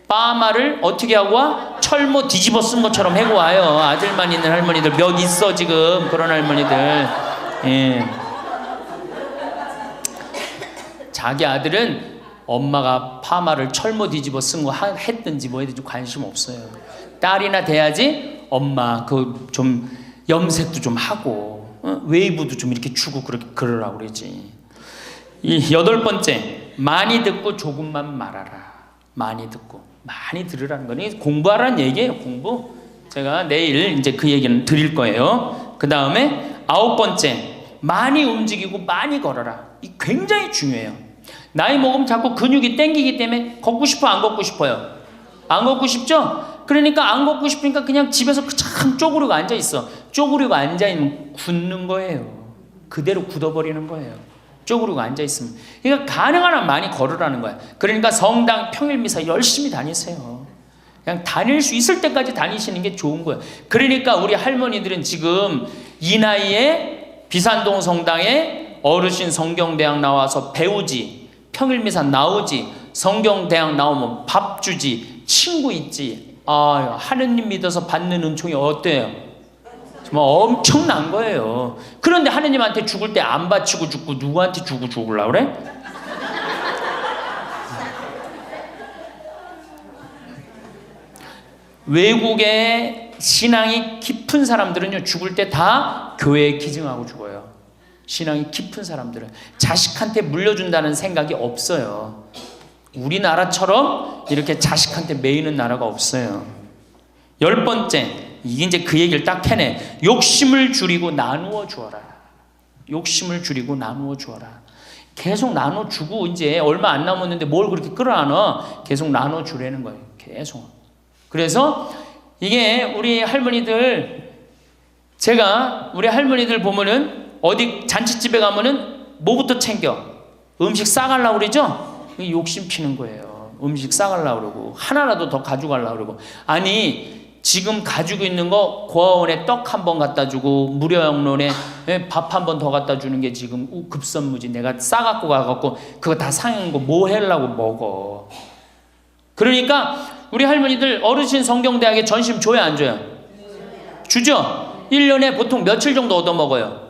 파마를 어떻게 하고 와? 철모 뒤집어 쓴 것처럼 해고 와요. 아들만 있는 할머니들 몇 있어 지금 그런 할머니들. 예. 자기 아들은 엄마가 파마를 철모 뒤집어 쓴 거 했든지 뭐 했든지 관심 없어요. 딸이나 돼야지 엄마 그 좀 염색도 좀 하고 웨이브도 좀 이렇게 주고 그러라고 그러지. 이 8번째, 많이 듣고 조금만 말하라. 많이 듣고 많이 들으라는 거니 공부하라는 얘기예요. 공부. 제가 내일 이제 그 얘기는 드릴 거예요. 그 다음에 9번째, 많이 움직이고 많이 걸어라. 이 굉장히 중요해요. 나이 먹으면 자꾸 근육이 땡기기 때문에 걷고 싶어 안 걷고 싶어요? 안 걷고 싶죠? 그러니까 안 걷고 싶으니까 그냥 집에서 참 쪼그리고 앉아있어. 쪼그리고 앉아있으면 굳는 거예요. 그대로 굳어버리는 거예요. 쪼그리고 앉아있으면. 그러니까 가능한 한 많이 걸으라는 거야. 그러니까 성당 평일미사 열심히 다니세요. 그냥 다닐 수 있을 때까지 다니시는 게 좋은 거예요. 그러니까 우리 할머니들은 지금 이 나이에 비산동 성당에 어르신 성경대학 나와서 배우지, 평일미사 나오지, 성경대학 나오면 밥 주지, 친구 있지. 아, 하느님 믿어서 받는 은총이 어때요? 정말 엄청난 거예요. 그런데 하느님한테 죽을 때 안 바치고 죽고 누구한테 주고 죽으려고 그래? 외국의 신앙이 깊은 사람들은요, 죽을 때 다 교회에 기증하고 죽어요. 신앙이 깊은 사람들은 자식한테 물려준다는 생각이 없어요. 우리나라처럼 이렇게 자식한테 매이는 나라가 없어요. 10번째, 이게 이제 그 얘기를 딱 해내. 욕심을 줄이고 나누어 주어라. 욕심을 줄이고 나누어 주어라. 계속 나눠 주고 이제 얼마 안 남았는데 뭘 그렇게 끌어안아? 계속 나눠 주라는 거예요. 계속. 그래서 이게 우리 할머니들, 제가 우리 할머니들 보면은 어디 잔치집에 가면은 뭐부터 챙겨? 음식 싸가려고 그러죠? 욕심 피는 거예요. 음식 싸가려고 그러고 하나라도 더 가져가려고 그러고. 아니 지금 가지고 있는 거 고아원에 떡 한 번 갖다 주고 무료영론에 밥 한 번 더 갖다 주는 게 지금 급선무지. 내가 싸갖고 가갖고 그거 다 상한 거 뭐 하려고 먹어. 그러니까 우리 할머니들 어르신 성경대학에 전심 줘야 안 줘요? 주죠? 1년에 보통 며칠 정도 얻어먹어요?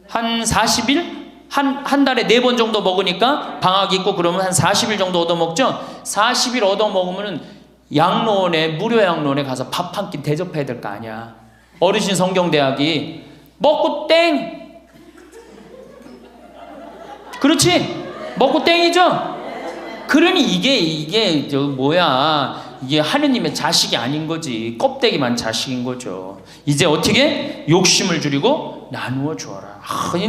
한 40일? 한 달에 4번 정도 먹으니까 방학 있고 그러면 한 40일 정도 얻어먹죠? 40일 얻어먹으면 양로원에, 무료 양로원에 가서 밥 한 끼 대접해야 될 거 아니야. 어르신 성경대학이 먹고 땡! 그렇지? 먹고 땡이죠? 그러니 이게 이게 하느님의 자식이 아닌 거지. 껍데기만 자식인 거죠. 이제 어떻게? 욕심을 줄이고 나누어 주어라.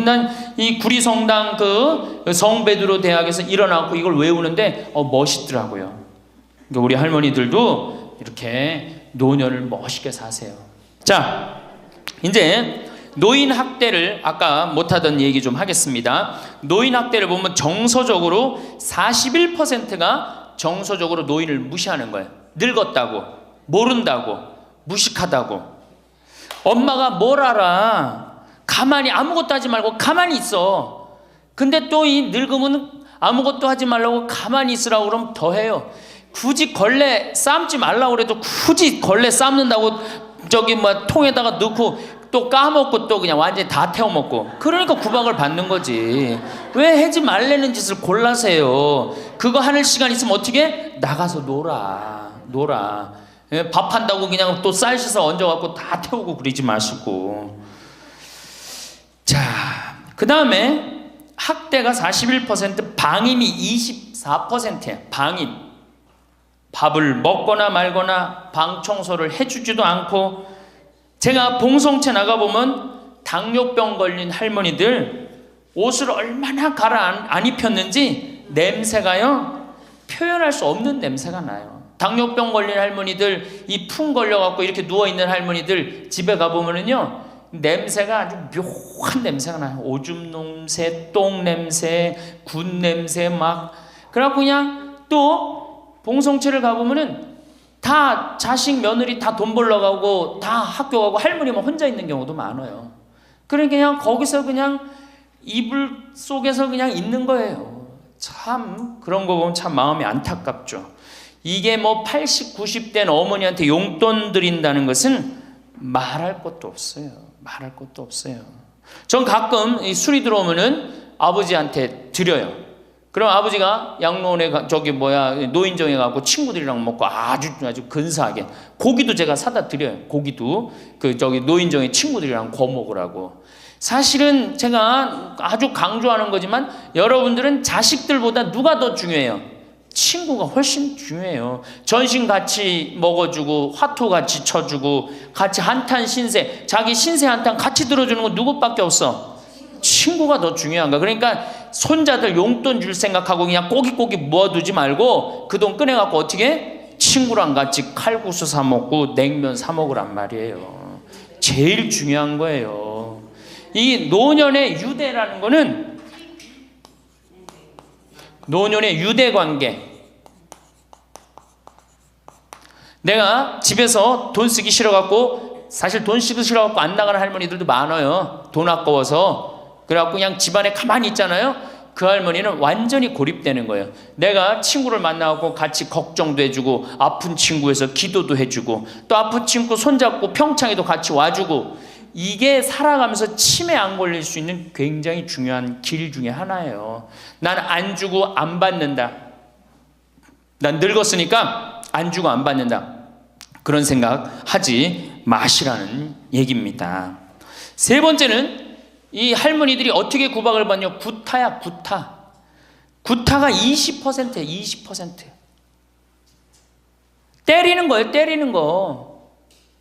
난 이 구리성당 그 성베드로 대학에서 일어나고 이걸 외우는데 멋있더라고요. 그러니까 우리 할머니들도 이렇게 노년을 멋있게 사세요. 자, 이제 노인 학대를 아까 못하던 얘기 좀 하겠습니다. 노인 학대를 보면 정서적으로 41%가 정서적으로 노인을 무시하는 거예요. 늙었다고, 모른다고, 무식하다고. 엄마가 뭘 알아? 가만히 아무것도 하지 말고 가만히 있어. 근데 또 이 늙으면 아무것도 하지 말라고 가만히 있으라고 그러면 더 해요. 굳이 걸레 삶지 말라고 그래도 굳이 걸레 삶는다고 저기 뭐 통에다가 넣고 또 까먹고 또 그냥 완전히 다 태워 먹고. 그러니까 구박을 받는 거지. 왜 하지 말라는 짓을 골라세요? 그거 하는 시간 있으면 어떻게? 나가서 놀아. 밥 한다고 그냥 또 쌀 씻어 얹어갖고 다 태우고 그러지 마시고. 자, 그 다음에 학대가 41%, 방임이 24%야. 방임. 밥을 먹거나 말거나 방 청소를 해주지도 않고. 제가 봉성체 나가보면 당뇨병 걸린 할머니들 옷을 얼마나 갈아 안 입혔는지 냄새가요, 표현할 수 없는 냄새가 나요. 당뇨병 걸린 할머니들, 이 풍 걸려갖고 이렇게 누워있는 할머니들 집에 가보면은요, 냄새가 아주 묘한 냄새가 나요. 오줌 냄새, 똥 냄새, 군 냄새 막. 그래갖고 그냥 또 봉성체를 가보면은 다 자식 며느리 다 돈 벌러 가고 다 학교 가고 할머니만 혼자 있는 경우도 많아요. 그러니까 그냥 거기서 그냥 이불 속에서 그냥 있는 거예요. 참 그런 거 보면 참 마음이 안타깝죠. 이게 뭐 80, 90된 어머니한테 용돈 드린다는 것은 말할 것도 없어요. 말할 것도 없어요. 전 가끔 이 술이 들어오면은 아버지한테 드려요. 그럼 아버지가 양로원에 노인정에 가고 친구들이랑 먹고 아주 근사하게 고기도 제가 사다 드려요. 고기도 노인정에 친구들이랑 구워 먹으라고. 사실은 제가 아주 강조하는 거지만 여러분들은 자식들보다 누가 더 중요해요? 친구가 훨씬 중요해요. 전신 같이 먹어주고 화투 같이 쳐주고 같이 한탄 신세, 자기 신세 한탄 같이 들어주는 거 누구밖에 없어? 친구가 더 중요한 거야. 그러니까 손자들 용돈 줄 생각하고 그냥 꼬깃꼬깃 모아두지 말고 그 돈 꺼내갖고 어떻게 친구랑 같이 칼국수 사 먹고 냉면 사 먹으란 말이에요. 제일 중요한 거예요. 이 노년의 유대라는 거는 노년의 유대 관계. 내가 집에서 돈 쓰기 싫어갖고, 사실 돈 쓰기 싫어갖고 안 나가는 할머니들도 많아요. 돈 아까워서. 그래갖고 그냥 집안에 가만히 있잖아요. 그 할머니는 완전히 고립되는 거예요. 내가 친구를 만나갖고 같이 걱정도 해주고, 아픈 친구에서 기도도 해주고, 또 아픈 친구 손잡고 평창에도 같이 와주고, 이게 살아가면서 치매 안 걸릴 수 있는 굉장히 중요한 길 중에 하나예요. 난 안 주고 안 받는다. 난 늙었으니까 안 주고 안 받는다. 그런 생각 하지 마시라는 얘기입니다. 세 번째는 이 할머니들이 어떻게 구박을 받냐? 구타야, 구타. 구타가 20%예요, 20%. 때리는 거예요, 때리는 거.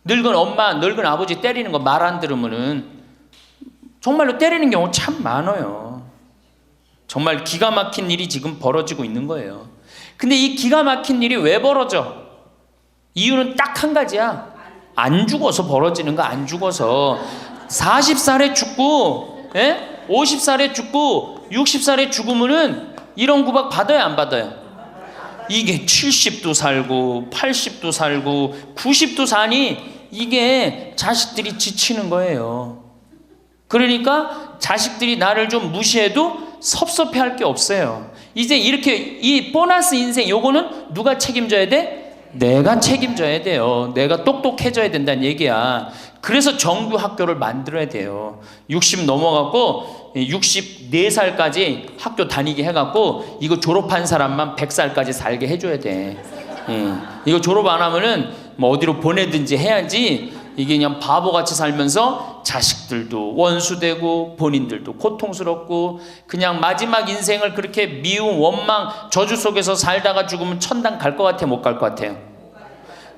늙은 엄마, 늙은 아버지 때리는 거 말 안 들으면은 정말로 때리는 경우 참 많아요. 정말 기가 막힌 일이 지금 벌어지고 있는 거예요. 근데 이 기가 막힌 일이 왜 벌어져? 이유는 딱 한 가지야. 안 죽어서 벌어지는 거, 안 죽어서. 40살에 죽고 50살에 죽고 60살에 죽으면은 이런 구박 받아요, 안 받아요? 이게 70도 살고 80도 살고 90도 사니 이게 자식들이 지치는 거예요. 그러니까 자식들이 나를 좀 무시해도 섭섭해할 게 없어요. 이제 이렇게 이 보너스 인생 요거는 누가 책임져야 돼? 내가 책임져야 돼요. 내가 똑똑해져야 된다는 얘기야. 그래서 정규 학교를 만들어야 돼요. 60 넘어갖고 64살까지 학교 다니게 해갖고 이거 졸업한 사람만 100살까지 살게 해줘야 돼. 이거 졸업 안 하면은 뭐 어디로 보내든지 해야지. 이게 그냥 바보같이 살면서 자식들도 원수되고 본인들도 고통스럽고 그냥 마지막 인생을 그렇게 미움, 원망, 저주 속에서 살다가 죽으면 천당 갈 것 같아요, 못 갈 것 같아요?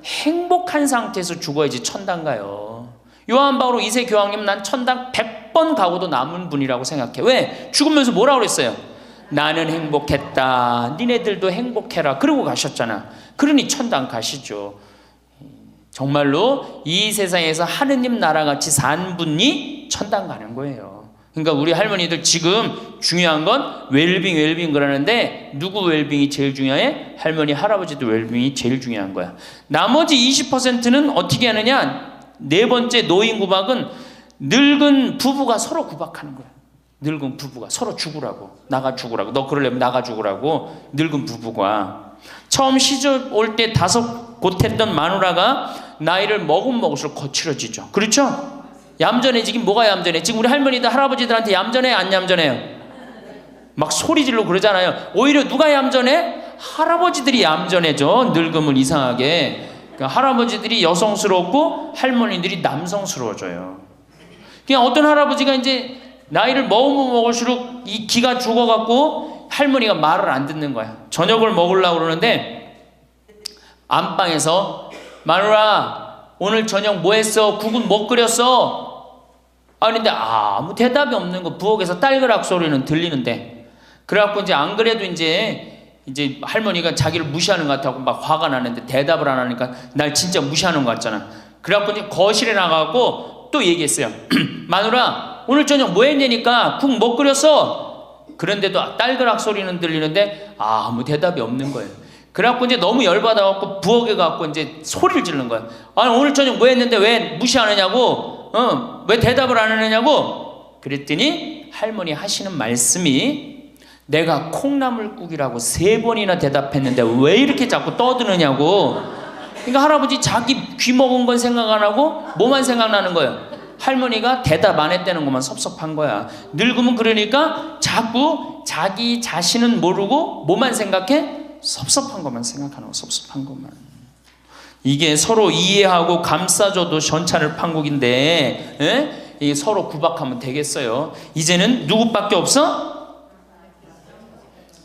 행복한 상태에서 죽어야지 천당 가요. 요한 바오로 2세 교황님, 난 천당 100번 가고도 남은 분이라고 생각해. 왜? 죽으면서 뭐라고 그랬어요? 나는 행복했다, 니네들도 행복해라, 그러고 가셨잖아. 그러니 천당 가시죠. 정말로 이 세상에서 하느님 나라같이 산 분이 천당 가는 거예요. 그러니까 우리 할머니들 지금 중요한 건 웰빙 그러는데 누구 웰빙이 제일 중요해? 할머니 할아버지도 웰빙이 제일 중요한 거야. 나머지 20%는 어떻게 하느냐? 네 번째 노인 구박은 늙은 부부가 서로 구박하는 거야. 늙은 부부가 서로 죽으라고, 나가 죽으라고, 너 그러려면 나가 죽으라고. 늙은 부부가 처음 시집 올 때 다섯 못했던 마누라가 나이를 먹을수록 거칠어지죠. 그렇죠? 얌전해지긴 뭐가 얌전해? 지금 우리 할머니들 할아버지들한테 얌전해, 안 얌전해요? 막 소리 질러 그러잖아요. 오히려 누가 얌전해? 할아버지들이 얌전해져. 늙으면 이상하게. 그러니까 할아버지들이 여성스럽고 할머니들이 남성스러워져요. 그냥 어떤 할아버지가 이제 나이를 먹으면 먹을수록 이 기가 죽어갖고 할머니가 말을 안 듣는 거야. 저녁을 먹으려고 그러는데 안방에서 마누라 오늘 저녁 뭐 했어? 국은 뭐 끓였어? 근데 아무 대답이 없는 거. 부엌에서 딸그락 소리는 들리는데. 그래갖고 이제 안 그래도 이제 할머니가 자기를 무시하는 것 같아서 막 화가 나는데 대답을 안 하니까 날 진짜 무시하는 것 같잖아. 그래갖고 이제 거실에 나가고 또 얘기했어요. 마누라, 오늘 저녁 뭐 했냐니까 국 못 끓였어. 그런데도 딸그락 소리는 들리는데 아무 대답이 없는 거예요. 그래갖고 이제 너무 열받아갖고 부엌에 가갖고 이제 소리를 지르는 거예요. 아니, 오늘 저녁 뭐 했는데 왜 무시하느냐고, 왜 대답을 안 하느냐고. 그랬더니 할머니 하시는 말씀이, 내가 콩나물국이라고 3번이나 대답했는데 왜 이렇게 자꾸 떠드느냐고. 그러니까 할아버지 자기 귀 먹은 건 생각 안 하고 뭐만 생각나는 거예요. 할머니가 대답 안 했다는 것만 섭섭한 거야. 늙으면 그러니까 자꾸 자기 자신은 모르고 뭐만 생각해? 섭섭한 것만 생각하는 거. 섭섭한 것만. 이게 서로 이해하고 감싸줘도 전차를 판국인데, 이게 서로 구박하면 되겠어요. 이제는 누구밖에 없어?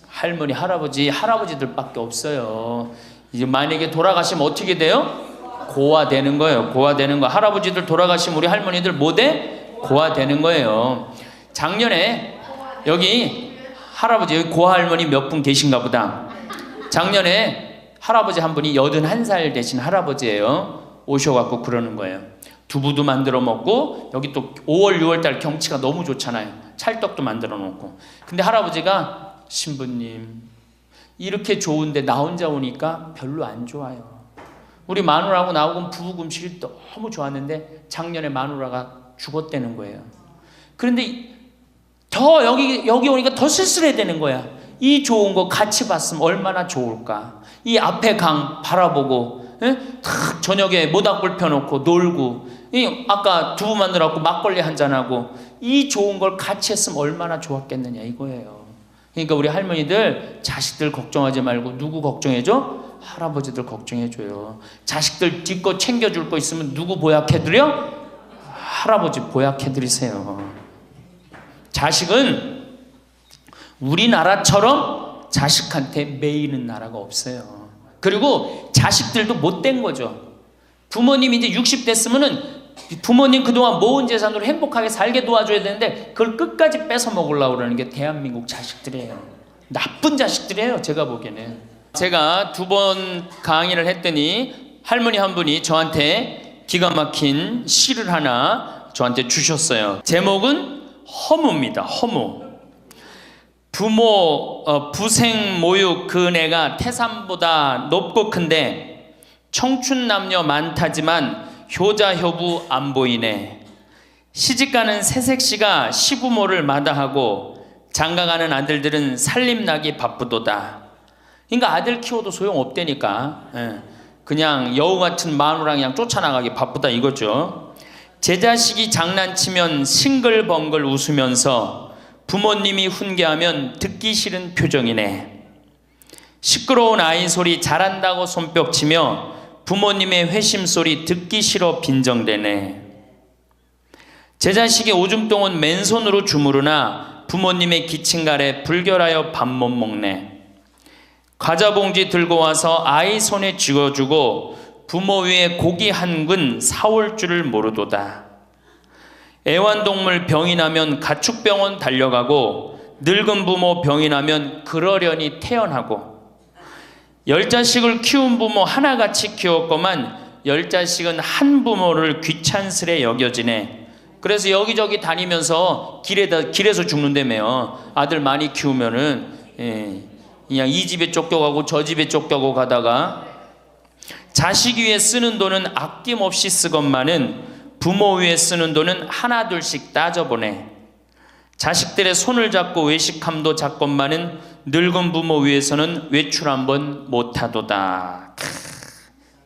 할머니, 할아버지들밖에 없어요. 이제 만약에 돌아가시면 어떻게 돼요? 고아되는 거예요. 고아되는 거. 할아버지들 돌아가시면 우리 할머니들 뭐 돼? 고아되는 거예요. 작년에 여기 할아버지, 여기 고아할머니 몇 분 계신가 보다. 작년에 할아버지 한 분이 81살 되신 할아버지예요. 오셔갖고 그러는 거예요. 두부도 만들어 먹고, 여기 또 5월 6월달 경치가 너무 좋잖아요. 찰떡도 만들어 놓고. 근데 할아버지가, 신부님, 이렇게 좋은데 나 혼자 오니까 별로 안 좋아요. 우리 마누라하고 나하고는 부부 음식이 너무 좋았는데 작년에 마누라가 죽었다는 거예요. 그런데 더 여기 오니까 더 쓸쓸해 되는 거야. 이 좋은 거 같이 봤으면 얼마나 좋을까. 이 앞에 강 바라보고, 탁 저녁에 모닥불 펴놓고 놀고, 아까 두부 만들어갖고 막걸리 한잔하고, 이 좋은 걸 같이 했으면 얼마나 좋았겠느냐 이거예요. 그러니까 우리 할머니들 자식들 걱정하지 말고 누구 걱정해줘? 할아버지들 걱정해줘요. 자식들 뒷거 챙겨줄 거 있으면 누구 보약해드려? 할아버지 보약해드리세요. 자식은 우리나라처럼 자식한테 매이는 나라가 없어요. 그리고 자식들도 못된 거죠. 부모님이 이제 60 됐으면은 부모님 그동안 모은 재산으로 행복하게 살게 도와줘야 되는데 그걸 끝까지 뺏어 먹으려고 그러는 게 대한민국 자식들이에요. 나쁜 자식들이에요. 제가 보기에는. 제가 2번 강의를 했더니 할머니 한 분이 저한테 기가 막힌 시를 하나 저한테 주셨어요. 제목은 허무입니다. 허무. 부생 모육 그 은혜가 태산보다 높고 큰데 청춘 남녀 많다지만 효자 효부 안 보이네. 시집가는 새색시가 시부모를 마다하고 장가가는 아들들은 살림나기 바쁘도다. 그러니까 아들 키워도 소용없다니까. 그냥 여우 같은 마누라 그냥 쫓아나가기 바쁘다 이거죠. 제 자식이 장난치면 싱글벙글 웃으면서 부모님이 훈계하면 듣기 싫은 표정이네. 시끄러운 아이 소리 잘한다고 손뼉치며 부모님의 회심소리 듣기 싫어 빈정대네. 제 자식이 오줌 똥은 맨손으로 주무르나 부모님의 기침갈에 불결하여 밥 못 먹네. 과자 봉지 들고 와서 아이 손에 쥐어주고 부모 위에 고기 한 근 사올 줄을 모르도다. 애완동물 병이 나면 가축병원 달려가고 늙은 부모 병이 나면 그러려니 태어나고 10자식을 키운 부모 하나같이 키웠건만 10자식은 한 부모를 귀찮스레 여겨지네. 그래서 여기저기 다니면서 길에서 죽는다며요. 아들 많이 키우면은 그냥 이 집에 쫓겨가고 저 집에 쫓겨가고 가다가 자식 위에 쓰는 돈은 아낌없이 쓰건만은 부모 위에 쓰는 돈은 하나 둘씩 따져보네. 자식들의 손을 잡고 외식함도 작건만은 늙은 부모 위해서는 외출 한번 못하도다.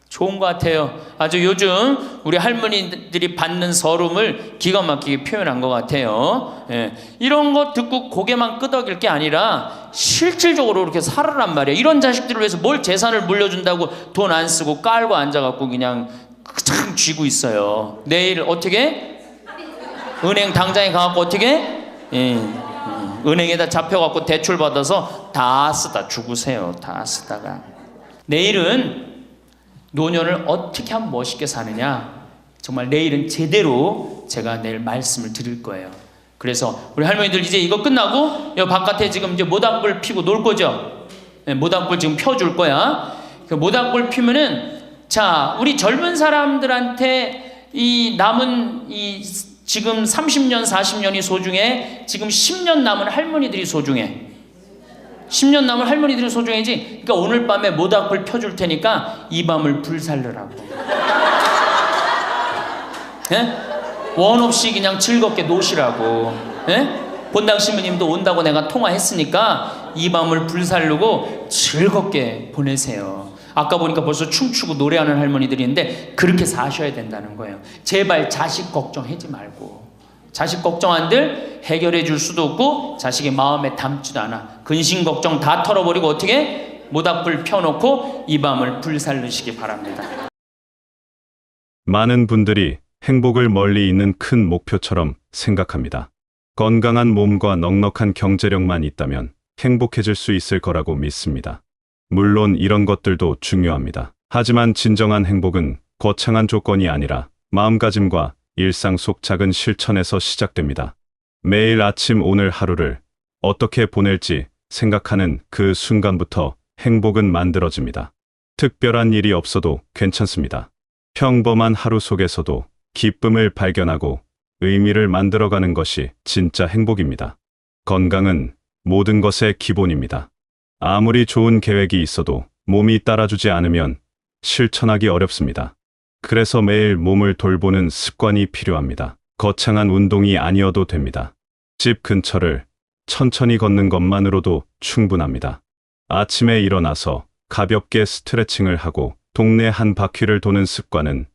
좋은 것 같아요. 아주 요즘 우리 할머니들이 받는 서름을 기가 막히게 표현한 것 같아요. 이런 거 듣고 고개만 끄덕일 게 아니라 실질적으로 이렇게 살아란 말이에요. 이런 자식들을 위해서 뭘 재산을 물려준다고 돈 안 쓰고 깔고 앉아갖고 그냥 참 쥐고 있어요. 내일 어떻게? 은행 당장에 가갖고 어떻게? 은행에다 잡혀갖고 대출 받아서 다 쓰다 죽으세요. 다 쓰다가. 내일은 노년을 어떻게 하면 멋있게 사느냐. 정말 내일은 제대로 제가 내일 말씀을 드릴 거예요. 그래서 우리 할머니들 이제 이거 끝나고 여 바깥에 지금 이제 모닥불 피고 놀 거죠? 네, 모닥불 지금 펴줄 거야. 그 모닥불 피면은 자, 우리 젊은 사람들한테 이 남은 이 지금 30년, 40년이 소중해. 지금 10년 남은 할머니들이 소중해. 10년 남은 할머니들이 소중해지. 그러니까 오늘 밤에 모닥불 펴줄 테니까 이 밤을 불살르라고. 예? 원 없이 그냥 즐겁게 노시라고. 예? 본당 신부님도 온다고 내가 통화했으니까 이 밤을 불살르고 즐겁게 보내세요. 아까 보니까 벌써 춤추고 노래하는 할머니들이 있는데 그렇게 사셔야 된다는 거예요. 제발 자식 걱정하지 말고. 자식 걱정한들 해결해 줄 수도 없고 자식의 마음에 담지도 않아. 근심 걱정 다 털어버리고 어떻게? 모닥불 펴놓고 이 밤을 불살르시기 바랍니다. 많은 분들이 행복을 멀리 있는 큰 목표처럼 생각합니다. 건강한 몸과 넉넉한 경제력만 있다면 행복해질 수 있을 거라고 믿습니다. 물론 이런 것들도 중요합니다. 하지만 진정한 행복은 거창한 조건이 아니라 마음가짐과 일상 속 작은 실천에서 시작됩니다. 매일 아침 오늘 하루를 어떻게 보낼지 생각하는 그 순간부터 행복은 만들어집니다. 특별한 일이 없어도 괜찮습니다. 평범한 하루 속에서도 기쁨을 발견하고 의미를 만들어가는 것이 진짜 행복입니다. 건강은 모든 것의 기본입니다. 아무리 좋은 계획이 있어도 몸이 따라주지 않으면 실천하기 어렵습니다. 그래서 매일 몸을 돌보는 습관이 필요합니다. 거창한 운동이 아니어도 됩니다. 집 근처를 천천히 걷는 것만으로도 충분합니다. 아침에 일어나서 가볍게 스트레칭을 하고 동네 한 바퀴를 도는 습관은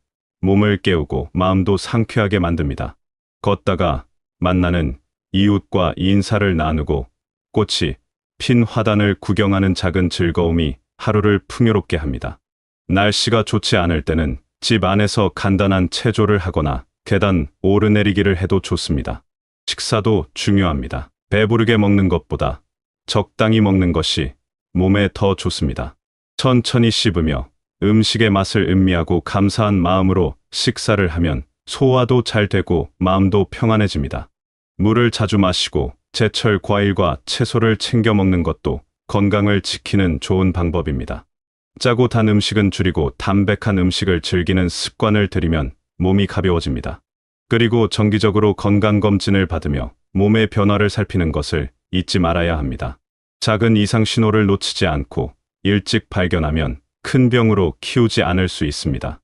몸을 깨우고 마음도 상쾌하게 만듭니다. 걷다가 만나는 이웃과 인사를 나누고 꽃이 핀 화단을 구경하는 작은 즐거움이 하루를 풍요롭게 합니다. 날씨가 좋지 않을 때는 집 안에서 간단한 체조를 하거나 계단 오르내리기를 해도 좋습니다. 식사도 중요합니다. 배부르게 먹는 것보다 적당히 먹는 것이 몸에 더 좋습니다. 천천히 씹으며 음식의 맛을 음미하고 감사한 마음으로 식사를 하면 소화도 잘 되고 마음도 평안해집니다. 물을 자주 마시고 제철 과일과 채소를 챙겨 먹는 것도 건강을 지키는 좋은 방법입니다. 짜고 단 음식은 줄이고 담백한 음식을 즐기는 습관을 들이면 몸이 가벼워집니다. 그리고 정기적으로 건강검진을 받으며 몸의 변화를 살피는 것을 잊지 말아야 합니다. 작은 이상 신호를 놓치지 않고 일찍 발견하면 큰 병으로 키우지 않을 수 있습니다.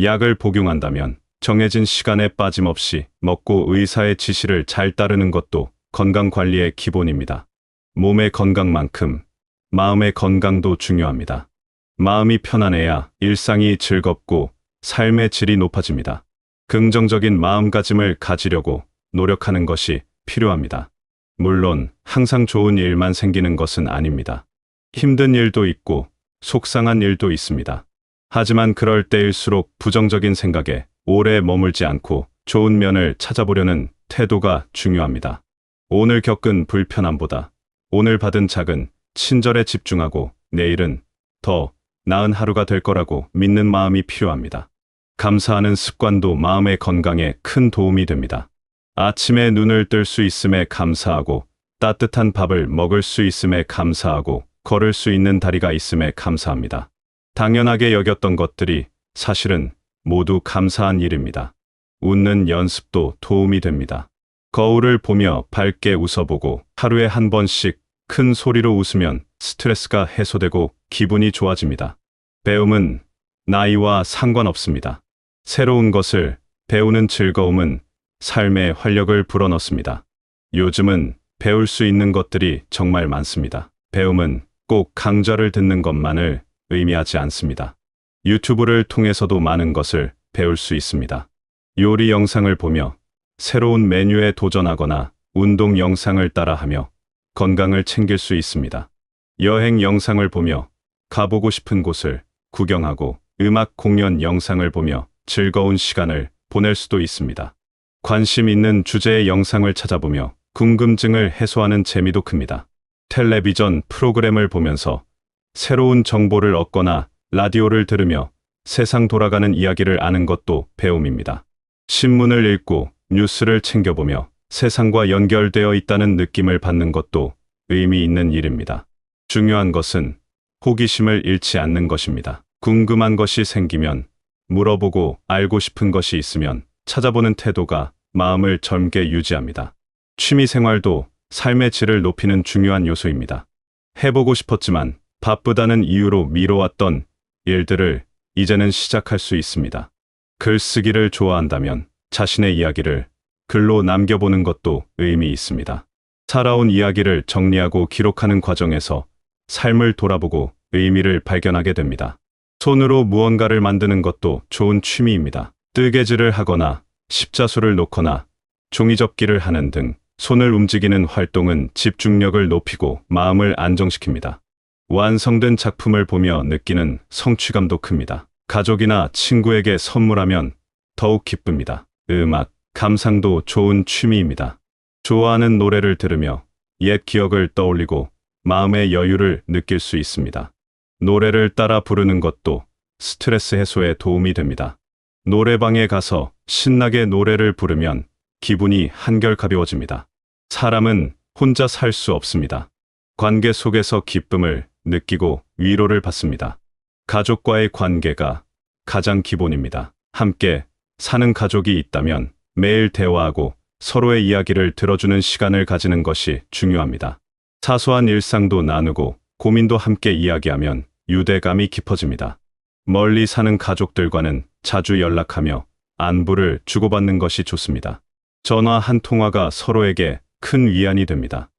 약을 복용한다면 정해진 시간에 빠짐없이 먹고 의사의 지시를 잘 따르는 것도 건강관리의 기본입니다. 몸의 건강만큼 마음의 건강도 중요합니다. 마음이 편안해야 일상이 즐겁고 삶의 질이 높아집니다. 긍정적인 마음가짐을 가지려고 노력하는 것이 필요합니다. 물론 항상 좋은 일만 생기는 것은 아닙니다. 힘든 일도 있고 속상한 일도 있습니다. 하지만 그럴 때일수록 부정적인 생각에 오래 머물지 않고 좋은 면을 찾아보려는 태도가 중요합니다. 오늘 겪은 불편함보다 오늘 받은 작은 친절에 집중하고 내일은 더 나은 하루가 될 거라고 믿는 마음이 필요합니다. 감사하는 습관도 마음의 건강에 큰 도움이 됩니다. 아침에 눈을 뜰 수 있음에 감사하고 따뜻한 밥을 먹을 수 있음에 감사하고 걸을 수 있는 다리가 있음에 감사합니다. 당연하게 여겼던 것들이 사실은 모두 감사한 일입니다. 웃는 연습도 도움이 됩니다. 거울을 보며 밝게 웃어보고 하루에 한 번씩 큰 소리로 웃으면 스트레스가 해소되고 기분이 좋아집니다. 배움은 나이와 상관없습니다. 새로운 것을 배우는 즐거움은 삶의 활력을 불어넣습니다. 요즘은 배울 수 있는 것들이 정말 많습니다. 배움은 꼭 강좌를 듣는 것만을 의미하지 않습니다. 유튜브를 통해서도 많은 것을 배울 수 있습니다. 요리 영상을 보며 새로운 메뉴에 도전하거나 운동 영상을 따라하며 건강을 챙길 수 있습니다. 여행 영상을 보며 가보고 싶은 곳을 구경하고 음악 공연 영상을 보며 즐거운 시간을 보낼 수도 있습니다. 관심 있는 주제의 영상을 찾아보며 궁금증을 해소하는 재미도 큽니다. 텔레비전 프로그램을 보면서 새로운 정보를 얻거나 라디오를 들으며 세상 돌아가는 이야기를 아는 것도 배움입니다. 신문을 읽고 뉴스를 챙겨보며 세상과 연결되어 있다는 느낌을 받는 것도 의미 있는 일입니다. 중요한 것은 호기심을 잃지 않는 것입니다. 궁금한 것이 생기면 물어보고 알고 싶은 것이 있으면 찾아보는 태도가 마음을 젊게 유지합니다. 취미 생활도 삶의 질을 높이는 중요한 요소입니다. 해보고 싶었지만 바쁘다는 이유로 미뤄왔던 일들을 이제는 시작할 수 있습니다. 글쓰기를 좋아한다면 자신의 이야기를 글로 남겨보는 것도 의미 있습니다. 살아온 이야기를 정리하고 기록하는 과정에서 삶을 돌아보고 의미를 발견하게 됩니다. 손으로 무언가를 만드는 것도 좋은 취미입니다. 뜨개질을 하거나 십자수를 놓거나 종이접기를 하는 등 손을 움직이는 활동은 집중력을 높이고 마음을 안정시킵니다. 완성된 작품을 보며 느끼는 성취감도 큽니다. 가족이나 친구에게 선물하면 더욱 기쁩니다. 음악, 감상도 좋은 취미입니다. 좋아하는 노래를 들으며 옛 기억을 떠올리고 마음의 여유를 느낄 수 있습니다. 노래를 따라 부르는 것도 스트레스 해소에 도움이 됩니다. 노래방에 가서 신나게 노래를 부르면 기분이 한결 가벼워집니다. 사람은 혼자 살 수 없습니다. 관계 속에서 기쁨을 느끼고 위로를 받습니다. 가족과의 관계가 가장 기본입니다. 함께 사는 가족이 있다면 매일 대화하고 서로의 이야기를 들어주는 시간을 가지는 것이 중요합니다. 사소한 일상도 나누고 고민도 함께 이야기하면 유대감이 깊어집니다. 멀리 사는 가족들과는 자주 연락하며 안부를 주고받는 것이 좋습니다. 전화 한 통화가 서로에게 큰 위안이 됩니다.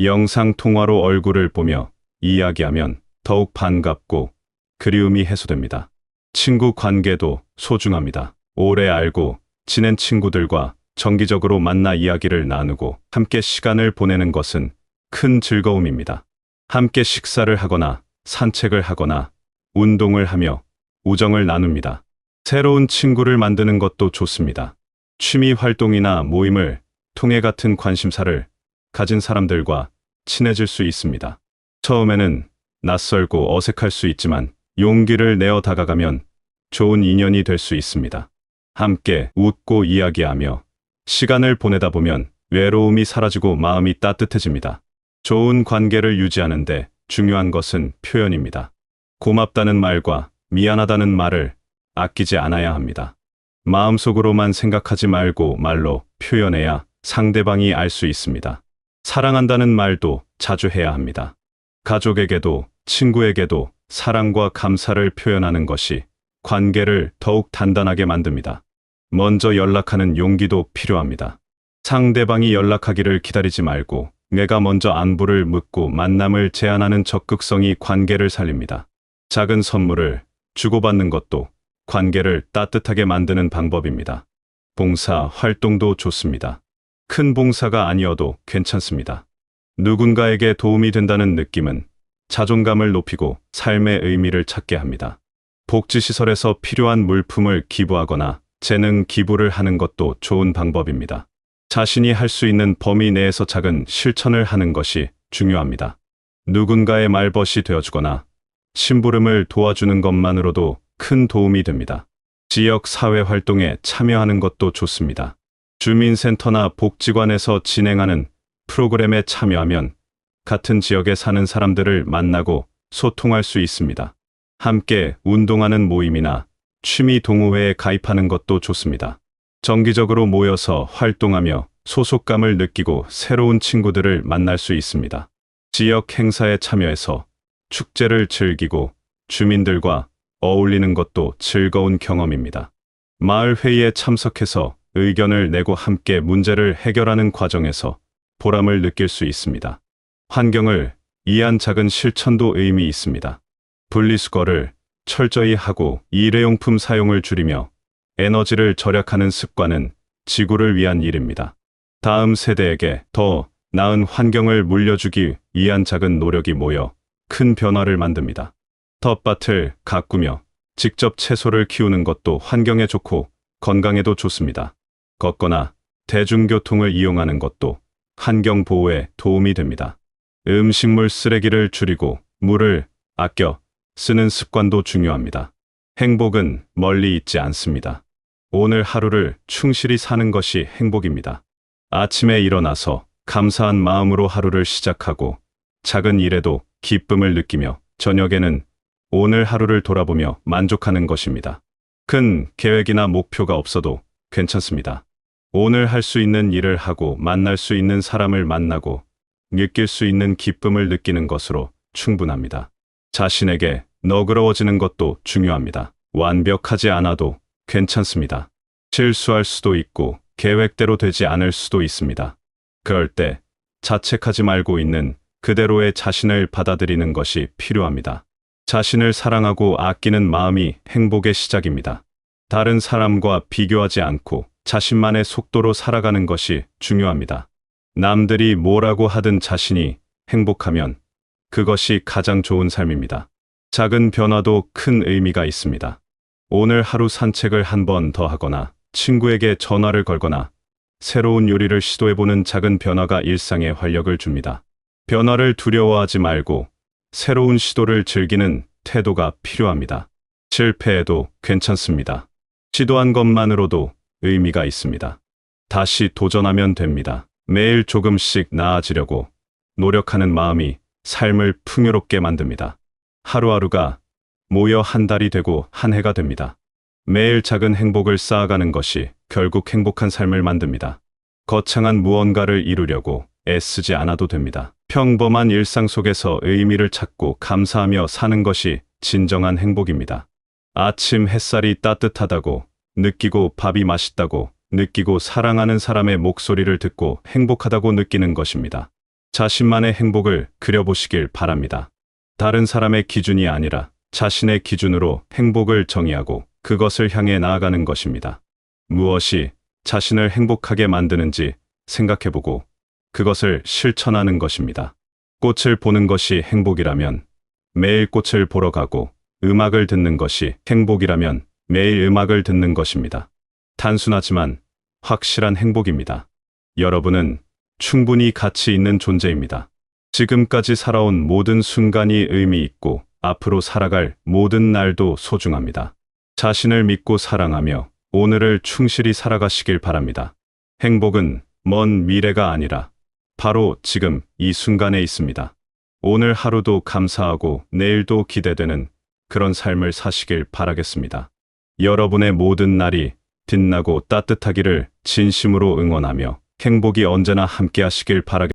영상 통화로 얼굴을 보며 이야기하면 더욱 반갑고 그리움이 해소됩니다. 친구 관계도 소중합니다. 오래 알고 지낸 친구들과 정기적으로 만나 이야기를 나누고 함께 시간을 보내는 것은 큰 즐거움입니다. 함께 식사를 하거나 산책을 하거나 운동을 하며 우정을 나눕니다. 새로운 친구를 만드는 것도 좋습니다. 취미 활동이나 모임을 통해 같은 관심사를 가진 사람들과 친해질 수 있습니다. 처음에는 낯설고 어색할 수 있지만 용기를 내어 다가가면 좋은 인연이 될 수 있습니다. 함께 웃고 이야기하며 시간을 보내다 보면 외로움이 사라지고 마음이 따뜻해집니다. 좋은 관계를 유지하는데 중요한 것은 표현입니다. 고맙다는 말과 미안하다는 말을 아끼지 않아야 합니다. 마음속으로만 생각하지 말고 말로 표현해야 상대방이 알 수 있습니다. 사랑한다는 말도 자주 해야 합니다. 가족에게도 친구에게도 사랑과 감사를 표현하는 것이 관계를 더욱 단단하게 만듭니다. 먼저 연락하는 용기도 필요합니다. 상대방이 연락하기를 기다리지 말고 내가 먼저 안부를 묻고 만남을 제안하는 적극성이 관계를 살립니다. 작은 선물을 주고받는 것도 관계를 따뜻하게 만드는 방법입니다. 봉사 활동도 좋습니다. 큰 봉사가 아니어도 괜찮습니다. 누군가에게 도움이 된다는 느낌은 자존감을 높이고 삶의 의미를 찾게 합니다. 복지시설에서 필요한 물품을 기부하거나 재능 기부를 하는 것도 좋은 방법입니다. 자신이 할 수 있는 범위 내에서 작은 실천을 하는 것이 중요합니다. 누군가의 말벗이 되어주거나 심부름을 도와주는 것만으로도 큰 도움이 됩니다. 지역 사회 활동에 참여하는 것도 좋습니다. 주민센터나 복지관에서 진행하는 프로그램에 참여하면 같은 지역에 사는 사람들을 만나고 소통할 수 있습니다. 함께 운동하는 모임이나 취미 동호회에 가입하는 것도 좋습니다. 정기적으로 모여서 활동하며 소속감을 느끼고 새로운 친구들을 만날 수 있습니다. 지역 행사에 참여해서 축제를 즐기고 주민들과 어울리는 것도 즐거운 경험입니다. 마을 회의에 참석해서 의견을 내고 함께 문제를 해결하는 과정에서 보람을 느낄 수 있습니다. 환경을 위한 작은 실천도 의미 있습니다. 분리수거를 철저히 하고 일회용품 사용을 줄이며 에너지를 절약하는 습관은 지구를 위한 일입니다. 다음 세대에게 더 나은 환경을 물려주기 위한 작은 노력이 모여 큰 변화를 만듭니다. 텃밭을 가꾸며 직접 채소를 키우는 것도 환경에 좋고 건강에도 좋습니다. 걷거나 대중교통을 이용하는 것도 환경 보호에 도움이 됩니다. 음식물 쓰레기를 줄이고 물을 아껴 쓰는 습관도 중요합니다. 행복은 멀리 있지 않습니다. 오늘 하루를 충실히 사는 것이 행복입니다. 아침에 일어나서 감사한 마음으로 하루를 시작하고 작은 일에도 기쁨을 느끼며 저녁에는 오늘 하루를 돌아보며 만족하는 것입니다. 큰 계획이나 목표가 없어도 괜찮습니다. 오늘 할 수 있는 일을 하고 만날 수 있는 사람을 만나고 느낄 수 있는 기쁨을 느끼는 것으로 충분합니다. 자신에게 너그러워지는 것도 중요합니다. 완벽하지 않아도 괜찮습니다. 실수할 수도 있고 계획대로 되지 않을 수도 있습니다. 그럴 때 자책하지 말고 있는 그대로의 자신을 받아들이는 것이 필요합니다. 자신을 사랑하고 아끼는 마음이 행복의 시작입니다. 다른 사람과 비교하지 않고 자신만의 속도로 살아가는 것이 중요합니다. 남들이 뭐라고 하든 자신이 행복하면 그것이 가장 좋은 삶입니다. 작은 변화도 큰 의미가 있습니다. 오늘 하루 산책을 한 번 더 하거나 친구에게 전화를 걸거나 새로운 요리를 시도해보는 작은 변화가 일상에 활력을 줍니다. 변화를 두려워하지 말고 새로운 시도를 즐기는 태도가 필요합니다. 실패해도 괜찮습니다. 시도한 것만으로도 의미가 있습니다. 다시 도전하면 됩니다. 매일 조금씩 나아지려고 노력하는 마음이 삶을 풍요롭게 만듭니다. 하루하루가 모여 한 달이 되고 한 해가 됩니다. 매일 작은 행복을 쌓아가는 것이 결국 행복한 삶을 만듭니다. 거창한 무언가를 이루려고 애쓰지 않아도 됩니다. 평범한 일상 속에서 의미를 찾고 감사하며 사는 것이 진정한 행복입니다. 아침 햇살이 따뜻하다고 느끼고 밥이 맛있다고 느끼고 사랑하는 사람의 목소리를 듣고 행복하다고 느끼는 것입니다. 자신만의 행복을 그려보시길 바랍니다. 다른 사람의 기준이 아니라 자신의 기준으로 행복을 정의하고 그것을 향해 나아가는 것입니다. 무엇이 자신을 행복하게 만드는지 생각해보고 그것을 실천하는 것입니다. 꽃을 보는 것이 행복이라면 매일 꽃을 보러 가고 음악을 듣는 것이 행복이라면 매일 음악을 듣는 것입니다. 단순하지만 확실한 행복입니다. 여러분은 충분히 가치 있는 존재입니다. 지금까지 살아온 모든 순간이 의미 있고 앞으로 살아갈 모든 날도 소중합니다. 자신을 믿고 사랑하며 오늘을 충실히 살아가시길 바랍니다. 행복은 먼 미래가 아니라 바로 지금 이 순간에 있습니다. 오늘 하루도 감사하고 내일도 기대되는 그런 삶을 사시길 바라겠습니다. 여러분의 모든 날이 빛나고 따뜻하기를 진심으로 응원하며 행복이 언제나 함께 하시길 바라겠습니다.